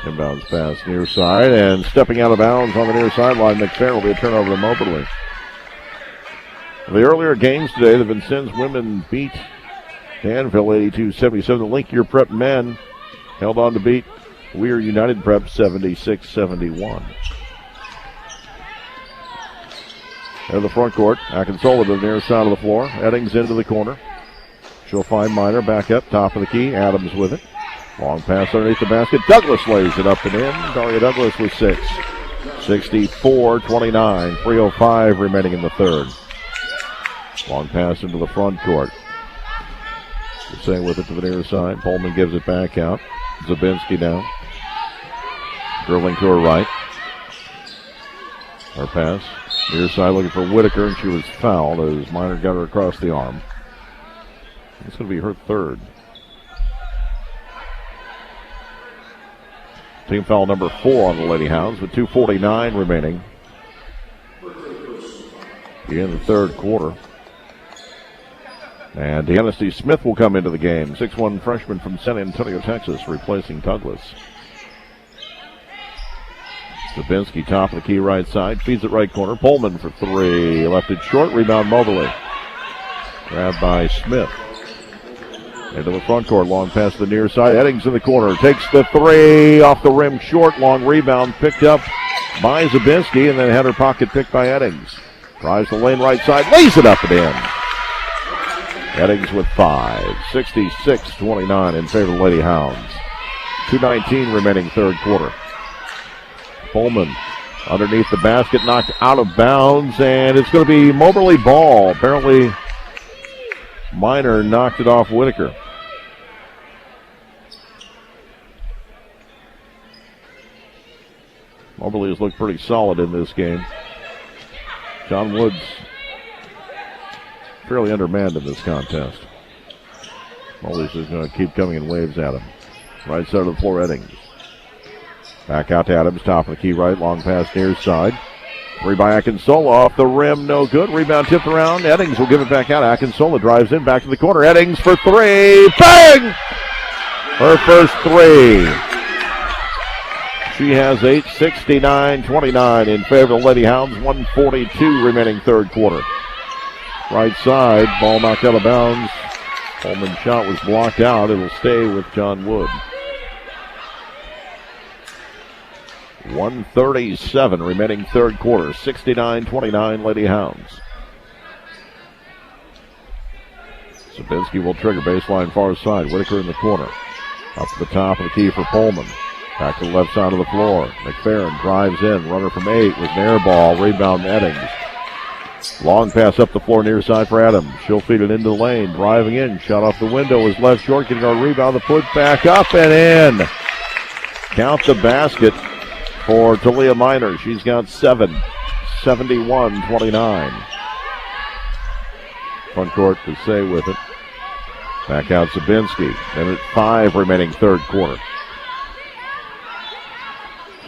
Inbounds pass near side, and stepping out of bounds on the near sideline, McFerrin will be a turnover to Moberly. The earlier games today, the Vincennes women beat Danville 82-77. The Linkier Prep men held on to beat Weir United Prep 76-71. At the front court, Akinsolu to the near side of the floor. Eddings into the corner. She'll find Miner back up, top of the key. Adams with it. Long pass underneath the basket. Douglas lays it up and in. Daria Douglas with 6. 64-29. 3:05 remaining in the third. Long pass into the front court. Staying with it to the near side. Pullman gives it back out. Zabinski now. Dribbling to her right. Her pass. Near side looking for Whitaker, and she was fouled as Miner got her across the arm. It's going to be her third. Team foul number 4 on the Lady Hounds with 2:49 remaining in the third quarter. And Deanna C. Smith will come into the game. 6'1" freshman from San Antonio, Texas, replacing Douglas. Zabinski, top of the key right side, feeds it right corner. Pullman for 3. Left it short. Rebound Moberly. Grabbed by Smith. Into the front court. Long pass to the near side. Eddings in the corner. Takes the 3 off the rim short. Long rebound picked up by Zabinski, and then had her pocket picked by Eddings. Drives the lane right side. Lays it up and in. Eddings with 5. 66-29 in favor of Lady Hounds. 2:19 remaining third quarter. Pullman underneath the basket, knocked out of bounds, and it's going to be Moberly ball. Apparently, Miner knocked it off Whitaker. Moberly has looked pretty solid in this game. John Woods fairly undermanned in this contest. Mobley's is going to keep coming in waves at him. Right side of the floor, Eddings. Back out to Adams, top of the key right, long pass near side. 3 by Akinsola off the rim, no good. Rebound tipped around. Eddings will give it back out. Akinsola drives in, back to the corner. Eddings for 3. Bang! Her first 3. She has 8, 69-29 in favor of the Lady Hounds. 1:42 remaining third quarter. Right side, ball knocked out of bounds. Coleman's shot was blocked out. It'll stay with John Wood. 1:37 remaining third quarter. 69-29 Lady Hounds. Sabinski will trigger baseline far side. Whitaker in the corner. Up to the top of the key for Pullman. Back to the left side of the floor. McFerrin drives in. Runner from 8 with an air ball. Rebound Eddings. Long pass up the floor near side for Adams. She'll feed it into the lane. Driving in. Shot off the window is left short. Getting a rebound. The put back up and in. Count the basket for Talia Minor. She's got 7. 71-29. Front court to stay with it. Back out Zabinski. Minute 5 remaining third quarter.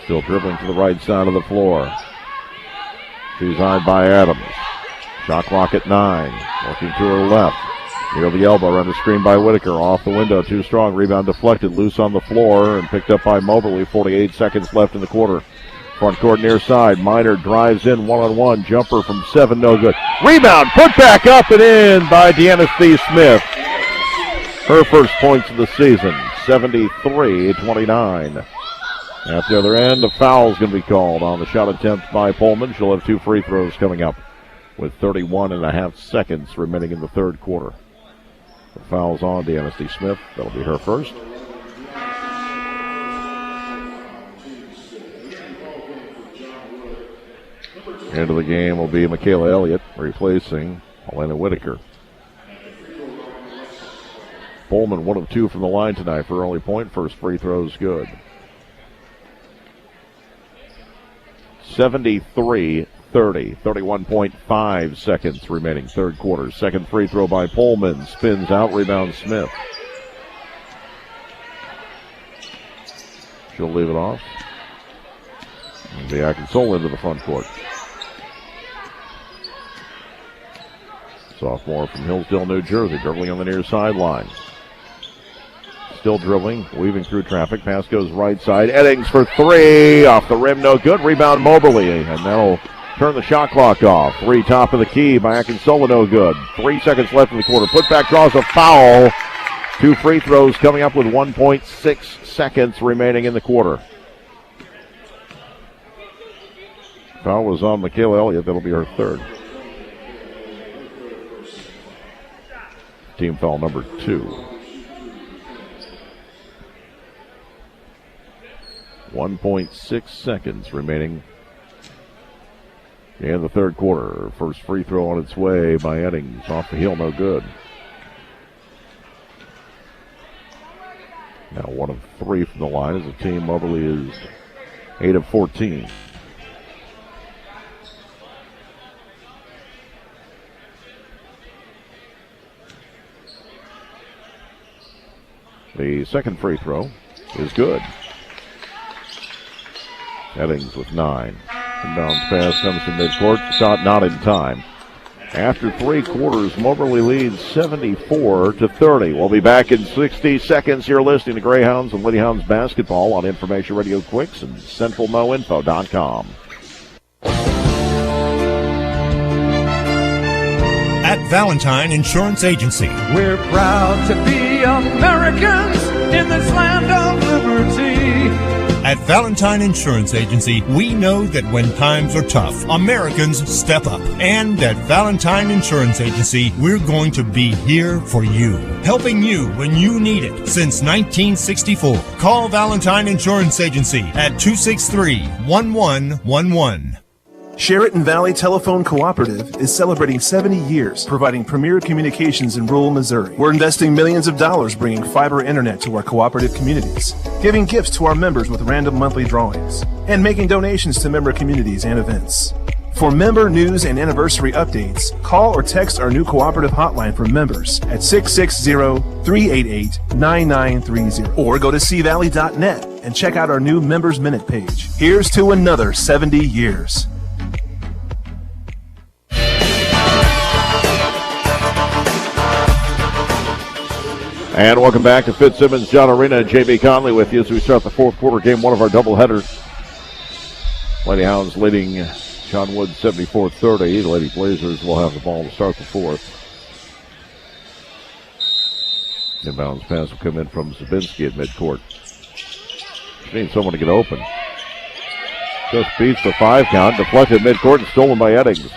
Still dribbling to the right side of the floor. She's eyed by Adams. Shot clock at 9. Working to her left. Near the elbow, under screen by Whitaker. Off the window, too strong. Rebound deflected, loose on the floor, and picked up by Moberly. 48 seconds left in the quarter. Front court near side. Minor drives in one-on-one. Jumper from 7, no good. Rebound, put back up and in by Deanna Smith. Her first points of the season, 73-29. At the other end, a foul is going to be called on the shot attempt by Pullman. She'll have 2 free throws coming up with 31.5 seconds remaining in the third quarter. The foul's on Deanna Smith. That'll be her first. Into the game will be Michaela Elliott replacing Elena Whitaker. Pullman 1 of 2 from the line tonight for early point. First free throw's good. 73-30. 31.5 seconds remaining third quarter. Second free throw by Pullman. Spins out. Rebound Smith. She'll leave it off. And the Akinsola into the front court. Sophomore from Hillsdale, New Jersey, dribbling on the near sideline. Still dribbling, weaving through traffic. Pass goes right side. Eddings for 3. Off the rim, no good. Rebound Moberly, and that'll turn the shot clock off. 3 top of the key by Akinsola, no good. 3 seconds left in the quarter. Putback draws a foul. 2 free throws coming up with 1.6 seconds remaining in the quarter. Foul was on Michaela Elliott. That'll be her third. Team foul number 2. 1.6 seconds remaining in the third quarter. First free throw on its way by Eddings. Off the heel, no good. Now 1 of 3 from the line as the team. Moberly is 8 of 14. The second free throw is good. Eddings with 9. Inbounds pass comes from midcourt. Shot not in time. After 3 quarters, Moberly leads 74-30. We'll be back in 60 seconds. You're listening to Greyhounds and Lady Hounds basketball on Information Radio Quicks and CentralMoInfo.com. At Valentine Insurance Agency, we're proud to be Americans in this land of liberty. At Valentine Insurance Agency, we know that when times are tough, Americans step up. And at Valentine Insurance Agency, we're going to be here for you, helping you when you need it. Since 1964, call Valentine Insurance Agency at 263-1111. Sheraton Valley Telephone Cooperative is celebrating 70 years providing premier communications in rural Missouri. We're investing millions of dollars bringing fiber internet to our cooperative communities, giving gifts to our members with random monthly drawings, and making donations to member communities and events. For member news and anniversary updates, call or text our new cooperative hotline for members at 660-388-9930 or go to cvalley.net and check out our new Members Minute page. Here's to another 70 years. And welcome back to Fitzsimmons John Arena and J.B. Conley with you as we start the fourth quarter game, one of our doubleheaders. Lady Hounds leading John Wood 74-30. The Lady Blazers will have the ball to start the fourth. Inbounds pass will come in from Zabinski at midcourt. She needs someone to get open. Just beats the 5 count, deflected midcourt and stolen by Eddings.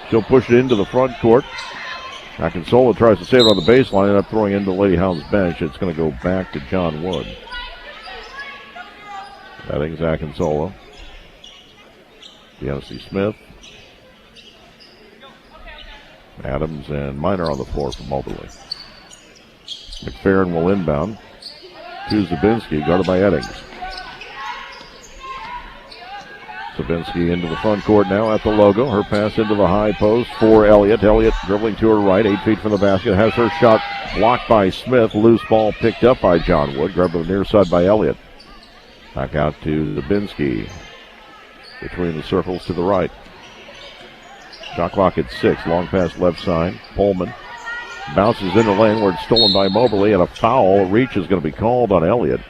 She'll push it into the front court. Akinsola tries to save it on the baseline, and up throwing into the Lady Hounds bench. It's going to go back to John Wood. Eddings, Akinsola. Deanna Smith. Adams and Minor on the floor for Moberly. McFerrin will inbound to Zabinski, guarded by Eddings. Zabinski into the front court now at the logo. Her pass into the high post for Elliott. Elliott dribbling to her right, 8 feet from the basket. Has her shot blocked by Smith. Loose ball picked up by John Wood. Grabbed on the near side by Elliott. Back out to Zabinski. Between the circles to the right. Shot clock at 6. Long pass left side. Pullman bounces in the lane where it's stolen by Moberly, and a foul. A reach is going to be called on Elliott.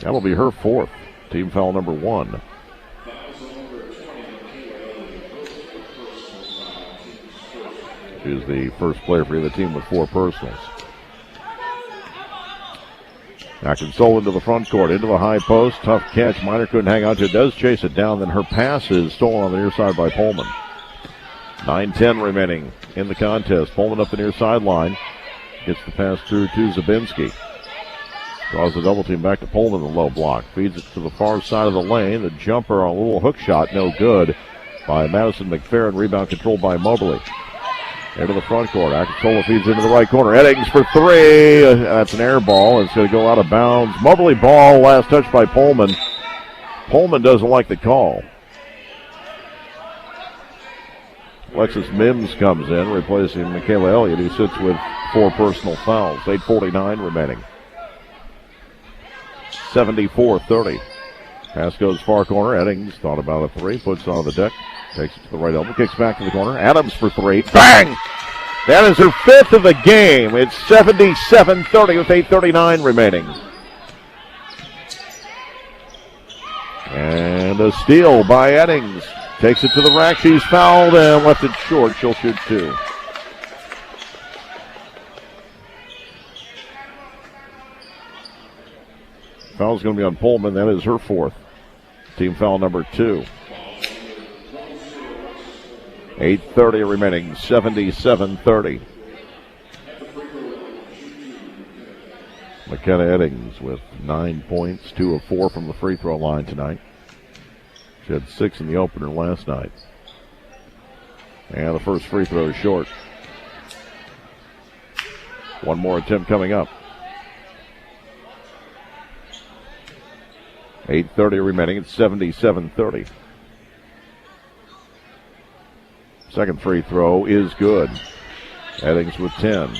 That'll be her 4th. Team foul number 1. She's the first player for the team with 4 personals. Akinsola into the front court, into the high post. Tough catch. Minor couldn't hang on to it. Does chase it down. Then her pass is stolen on the near side by Pullman. 9:10 remaining in the contest. Pullman up the near sideline. Gets the pass through to Zabinski. Draws the double team back to Pullman, the low block. Feeds it to the far side of the lane. The jumper on a little hook shot, no good by Madison McFerrin. Rebound controlled by Moberly. Into the front court. Akinsola feeds into the right corner. Eddings for 3. That's an air ball. It's going to go out of bounds. Moberly ball, last touch by Pullman. Pullman doesn't like the call. Alexis Mims comes in, replacing Michaela Elliott, who sits with 4 personal fouls. 8:49 remaining. 74-30. Pass goes far corner. Eddings thought about a 3. Puts it on the deck. Takes it to the right elbow. Kicks back to the corner. Adams for 3. Bang! That is her 5th of the game. It's 77-30 with 8:39 remaining. And a steal by Eddings. Takes it to the rack. She's fouled and left it short. She'll shoot 2. Foul's going to be on Pullman. That is her 4th. Team foul number 2. 8:30 remaining. 77-30. McKenna Eddings with 9 points. 2 of 4 from the free throw line tonight. She had 6 in the opener last night. And the first free throw is short. One more attempt coming up. 8:30 remaining. It's 77-30. Second free throw is good. Eddings with 10.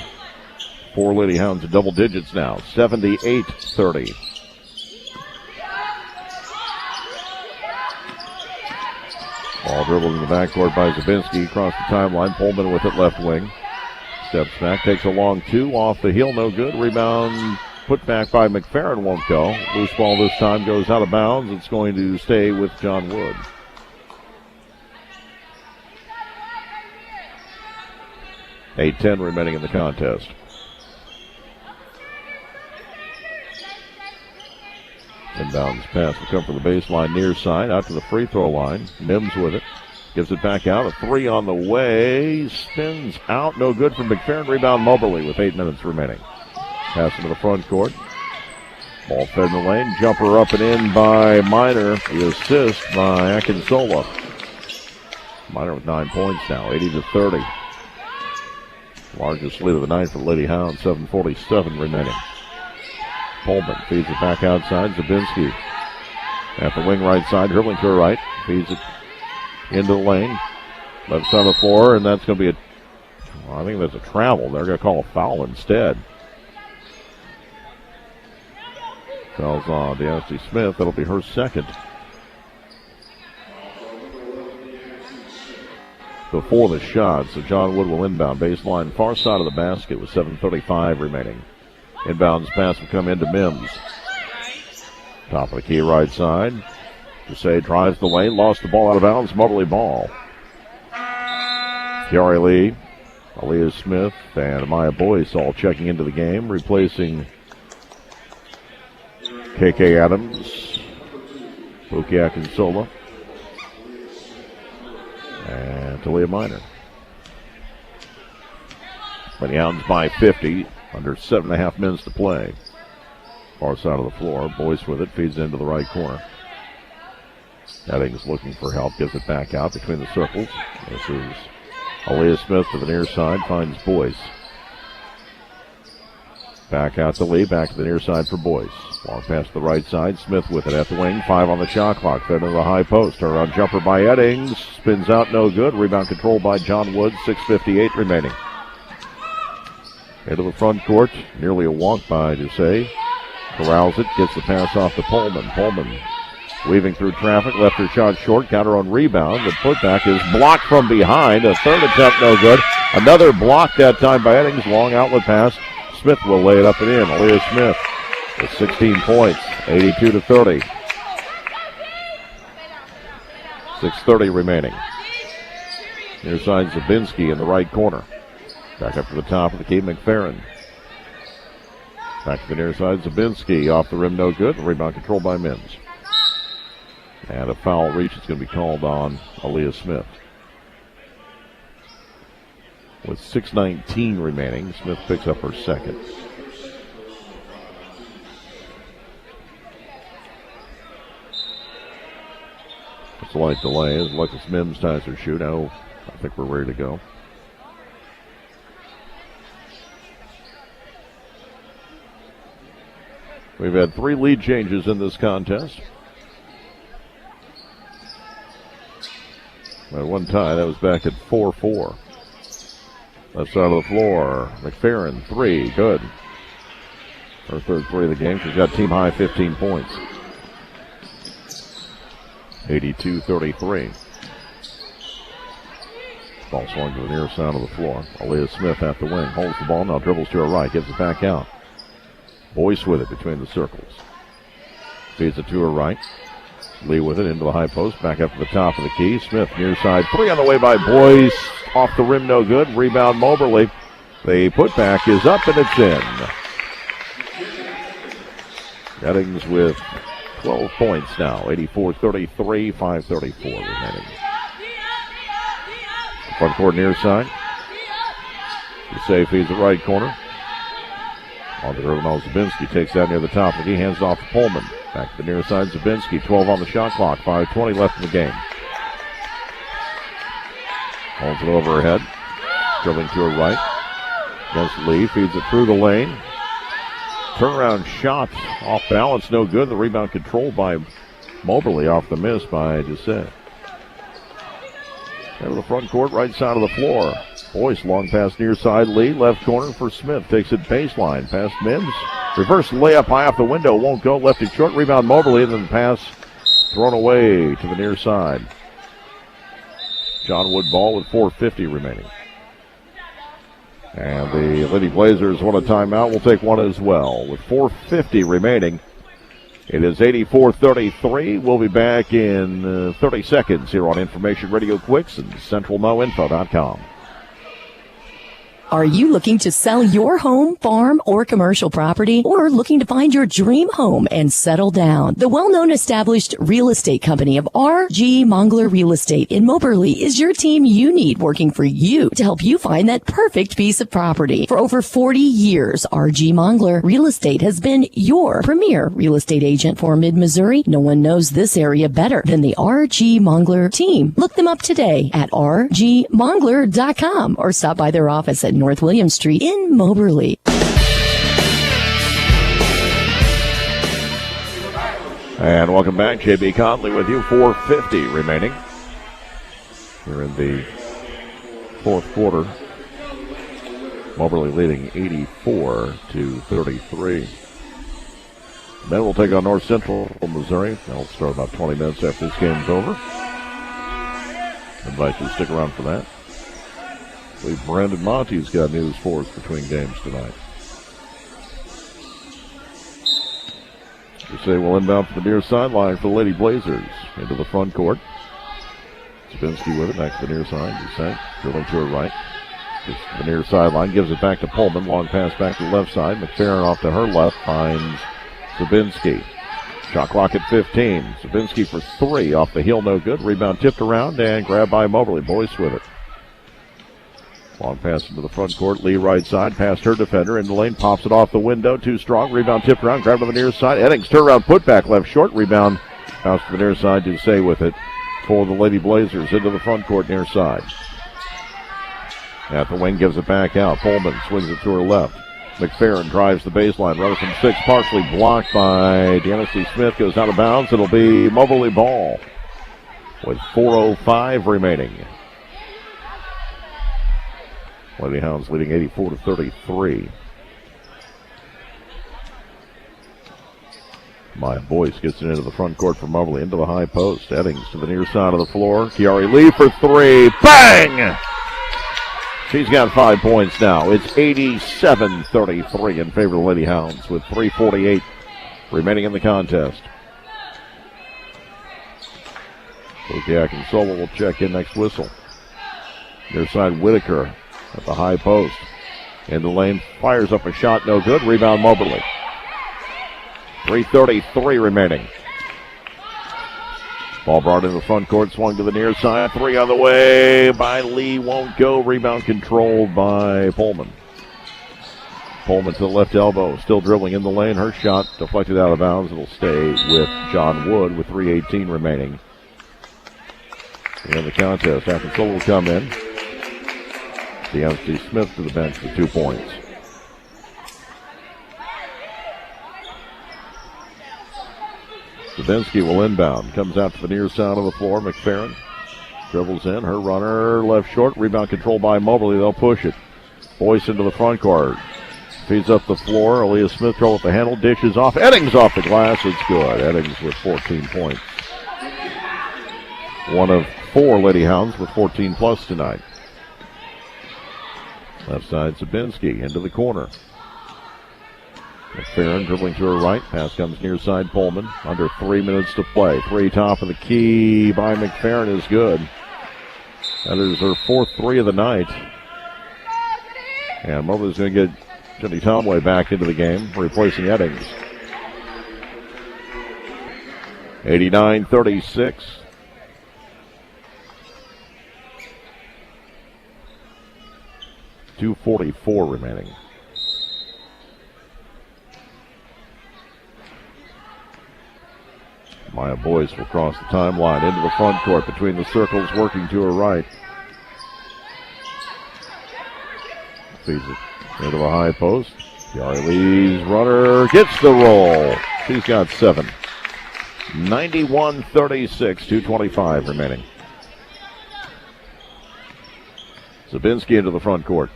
4 Lady Hounds in double digits now. 78-30. Ball dribbled in the backcourt by Zabinski. Across the timeline. Pullman with it left wing. Steps back. Takes a long 2. Off the heel. No good. Rebound put back by McFerrin. Won't go. Loose ball this time goes out of bounds. It's going to stay with John Wood. .10 remaining in the contest. Inbounds pass will come from the baseline near side, out to the free throw line. Mims with it. Gives it back out. A 3 on the way. Spins out. No good from McFerrin. Rebound Moberly with 8 minutes remaining. Pass into the front court. Ball fed in the lane. Jumper up and in by Minor. The assist by Akinsola. Minor with 9 points now. 80-30. Largest lead of the night for the Lady Hounds. 7:47 remaining. Pullman feeds it back outside. Zabinski At the wing right side, dribbling to her right. Feeds it into the lane. Left side of the floor, and that's going to be I think that's a travel. They're going to call a foul instead. Foul's on Deonte Smith. That'll be her second. Before the shot, so John Wood will inbound. Baseline far side of the basket with 7:35 remaining. Inbounds pass will come into Mims. Top of the key right side. Desai drives the lane, lost the ball out of bounds. Mobley ball. Kiari Lee, Aaliyah Smith, and Amaya Boyce all checking into the game, replacing KK Adams, Buki Akinsola, and Talia Minor. Lady Hounds by 50, under 7.5 minutes to play. Far side of the floor, Boyce with it, feeds into the right corner. Eddings looking for help, gives it back out between the circles. This is Aaliyah Smith to the near side, finds Boyce. Back out to Lee, back to the near side for Boyce. Long pass to the right side, Smith with it at the wing, 5 on the shot clock, fed into the high post. Turnaround jumper by Eddings, spins out, no good. Rebound controlled by John Wood, 6:58 remaining. Into the front court, nearly a walk by Desai. Corrals it, gets the pass off to Pullman. Pullman weaving through traffic, left her shot short, got her own rebound. The putback is blocked from behind. A third attempt, no good. Another block that time by Eddings. Long outlet pass. Smith will lay it up and in. Aaliyah Smith with 16 points, 82-30. 6:30 remaining. Near side Zabinski in the right corner. Back up to the top of the key, McFerrin. Back to the near side, Zabinski off the rim, no good. Rebound controlled by Mims. And a foul reach is going to be called on Aaliyah Smith. With 6:19 remaining, Smith picks up her second. It's a light delay as Alexis Mims ties her shoe. Now I think we're ready to go. We've had 3 lead changes in this contest. At one tie, that was back at 4-4. Left side of the floor, McFerrin, 3, good. Her third 3 of the game. She's got team high 15 points. 82-33. Ball swung to the near side of the floor. Aaliyah Smith at the wing, holds the ball, now dribbles to her right, gives it back out. Boyce with it between the circles. Feeds it to her right. Lee with it into the high post. Back up to the top of the key. Smith near side 3 on the way by Boyce. Off the rim, no good. Rebound Moberly. The putback is up and it's in. Eddings with 12 points now. 84-33, 5:34 remaining. Front court near side. Desai feeds the right corner. On the dribble now, Zabinski takes that near the top. And he hands it off to Pullman. Back to the near side, Zabinski. 12 on the shot clock. 5:20 left in the game. Holds it over her head. Dribbling to her right. Against Lee. Feeds it through the lane. Turnaround shot off balance. No good. The rebound controlled by Moberly off the miss by Desai. Into the front court, right side of the floor. Boyce, long pass near side. Lee, left corner for Smith. Takes it baseline. Past Mims. Reverse layup high off the window. Won't go. Left it short. Rebound Moberly. And then the pass thrown away to the near side. John Wood ball with 4:50 remaining. And the Lady Blazers want a timeout. We'll take one as well. With 4:50 remaining, it is 84-33. We'll be back in 30 seconds here on Information Radio Quicks and CentralMoInfo.com. Are you looking to sell your home, farm, or commercial property, or looking to find your dream home and settle down? The well-known established real estate company of R.G. Mongler Real Estate in Moberly is your team you need working for you to help you find that perfect piece of property. For over 40 years, R.G. Mongler Real Estate has been your premier real estate agent for Mid-Missouri. No one knows this area better than the R.G. Mongler team. Look them up today at rgmongler.com or stop by their office at North William Street in Moberly. And welcome back. J.B. Conley with you. 4:50 remaining. We're in the fourth quarter. Moberly leading 84-33. Men will take on North Central Missouri. They'll start about 20 minutes after this game's over. I invite you to stick around for that. I believe Brandon Monty's got news for us between games tonight. Say we'll inbound from the near sideline for the Lady Blazers into the front court. Zabinski with it back to the near side. Descent, dribbling to her right. Gets to the near sideline, gives it back to Pullman. Long pass back to the left side. McFerrin off to her left, finds Zabinski. Shot clock at 15. Zabinski for three off the heel, no good. Rebound tipped around and grabbed by Moberly. Boyce with it. Long pass into the front court. Lee right side. Past her defender. In the lane. Pops it off the window. Too strong. Rebound tipped around. Grabbed on the near side. Eddings turnaround. Put back left short. Rebound. Bounce to the near side. Doucet with it for the Lady Blazers. Into the front court near side. At the wing. Gives it back out. Pullman swings it to her left. McFerrin drives the baseline. Runner from six. Partially blocked by Deanna C. Smith. Goes out of bounds. It'll be Moberly ball with 4:05 remaining. Lady Hounds leading 84-33. Maya Boyce gets it into the front court for Moberly, into the high post. Eddings to the near side of the floor. Kiari Lee for three. Bang! She's got 5 points now. It's 87-33 in favor of the Lady Hounds with 3:48 remaining in the contest. Kokiak and Solo will check in next whistle. Near side Whitaker at the high post. In the lane, fires up a shot, no good. Rebound Moberly. 3:33 remaining. Ball brought in the front court, swung to the near side. Three on the way by Lee, won't go. Rebound controlled by Pullman. Pullman to the left elbow, still dribbling in the lane. Her shot deflected out of bounds. It'll stay with John Wood with 3:18 remaining in the contest. Arkansas will come in. Deanna C. Smith to the bench for 2 points. Zabinski will inbound. Comes out to the near side of the floor. McFerrin dribbles in. Her runner left short. Rebound controlled by Moberly. They'll push it. Boyce into the front court. Feeds up the floor. Aaliyah Smith trouble with the handle. Dishes off. Eddings off the glass. It's good. Eddings with 14 points. One of 4 Lady Hounds with 14 plus tonight. Left side, Zabinski into the corner. McFerrin dribbling to her right. Pass comes near side, Pullman. Under 3 minutes to play. Three top of the key by McFerrin is good. That is her 4th three of the night. And Moberly's going to get Jenny Tomway back into the game, replacing Eddings. 89-36. .244 remaining. Maya Boyce will cross the timeline into the front court between the circles, working to her right. Feeds it into the high post. Kiari Lee's runner gets the roll. She's got 7. 91-36, .225 remaining. Zabinski into the front court.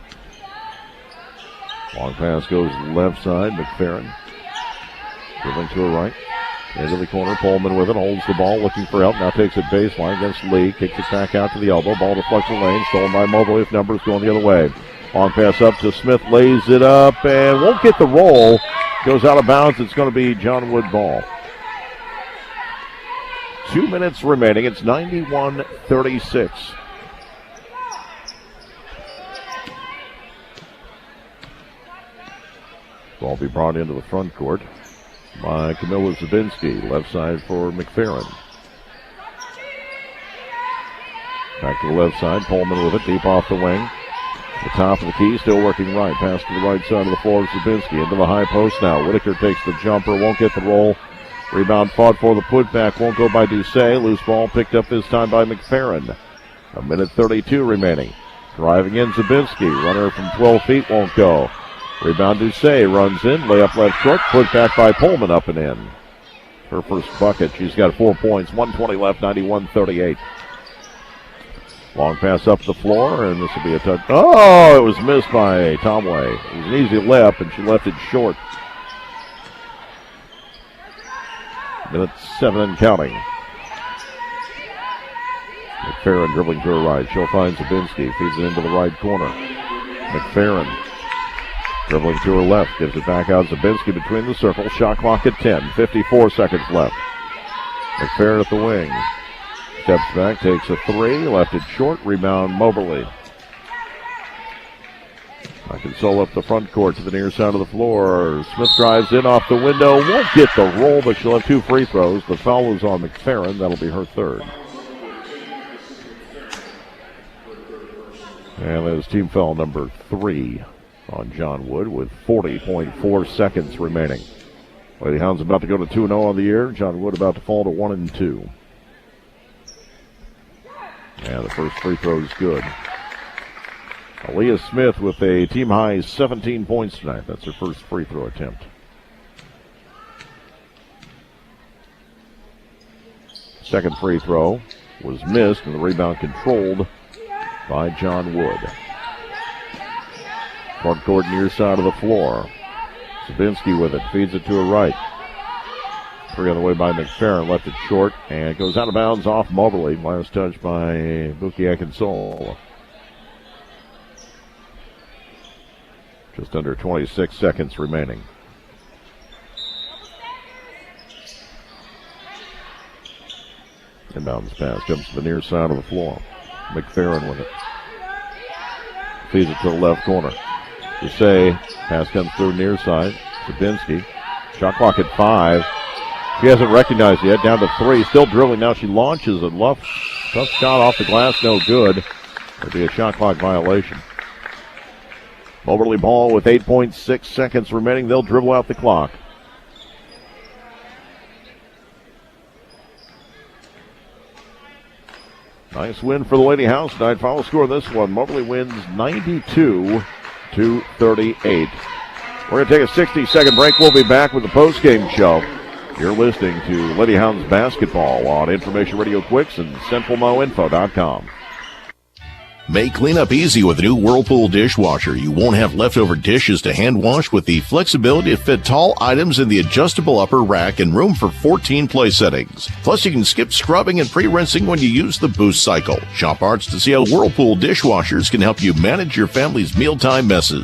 Long pass goes left side. McFerrin dribbling to her right. Into the corner. Pullman with it. Holds the ball. Looking for help. Now takes it baseline against Lee. Kicks it back out to the elbow. Ball deflects the lane. Stolen by Moberly. If numbers going the other way. Long pass up to Smith. Lays it up and won't get the roll. Goes out of bounds. It's going to be John Wood ball. 2 minutes remaining. It's 91-36. Ball be brought into the front court by Camilla Zabinski. Left side for McFerrin. Back to the left side. Pullman with it. Deep off the wing. The top of the key. Still working right. Pass to the right side of the floor. Zabinski into the high post now. Whitaker takes the jumper. Won't get the roll. Rebound fought for the putback. Won't go by Doucet. Loose ball picked up this time by McFerrin. 1:32 remaining. Driving in Zabinski. Runner from 12 feet won't go. Rebound Doucet runs in. Layup left short. Put back by Pullman up and in. her first bucket. She's got 4 points, 1:20 left, 91-38. Long pass up the floor, and this will be a touch. Oh, it was missed by Tomway. It was an easy layup, and she left it short. Minute 7 and counting. McFerrin dribbling to her right. She'll find Zabinski. Feeds it into the right corner. McFerrin dribbling to her left. Gives it back out. Zabinski between the circles. Shot clock at 10. 54 seconds left. McFerrin at the wing. Steps back. Takes a three. Left it short. Rebound Moberly. Console up the front court to the near side of the floor. Smith drives in off the window. Won't get the roll, but she'll have 2 free throws. The foul is on McFerrin. That'll be her third. And that is team foul number 3 on John Wood with 40.4 seconds remaining. Lady Hounds about to go to 2-0 on the year. John Wood about to fall to 1-2. And the first free throw is good. Aaliyah Smith with a team-high 17 points tonight. That's her first free throw attempt. Second free throw was missed, and the rebound controlled by John Wood. Front court near side of the floor. Zabinski with it. Feeds it to her right. Three on the way by McFerrin. Left it short, and it goes out of bounds off Moberly. Last touch by Buki Akinsole. Just under 26 seconds remaining. Inbounds pass comes to the near side of the floor. McFerrin with it. Feeds it to the left corner. Desai. Pass comes through near side. Zabinski. Shot clock at 5. She hasn't recognized yet. Down to 3. Still dribbling. Now she launches and tough shot off the glass. No good. It'll be a shot clock violation. Moberly ball with 8.6 seconds remaining. They'll dribble out the clock. Nice win for the Lady House tonight. Final score of this one. Moberly wins 92-38. We're going to take a 60-second break. We'll be back with the postgame show. You're listening to Lady Hounds basketball on Information Radio Quicks and CentralMoInfo.com. Make cleanup easy with a new Whirlpool dishwasher. You won't have leftover dishes to hand wash with the flexibility to fit tall items in the adjustable upper rack and room for 14 place settings. Plus, you can skip scrubbing and pre-rinsing when you use the boost cycle. Shop Arts to see how Whirlpool dishwashers can help you manage your family's mealtime messes.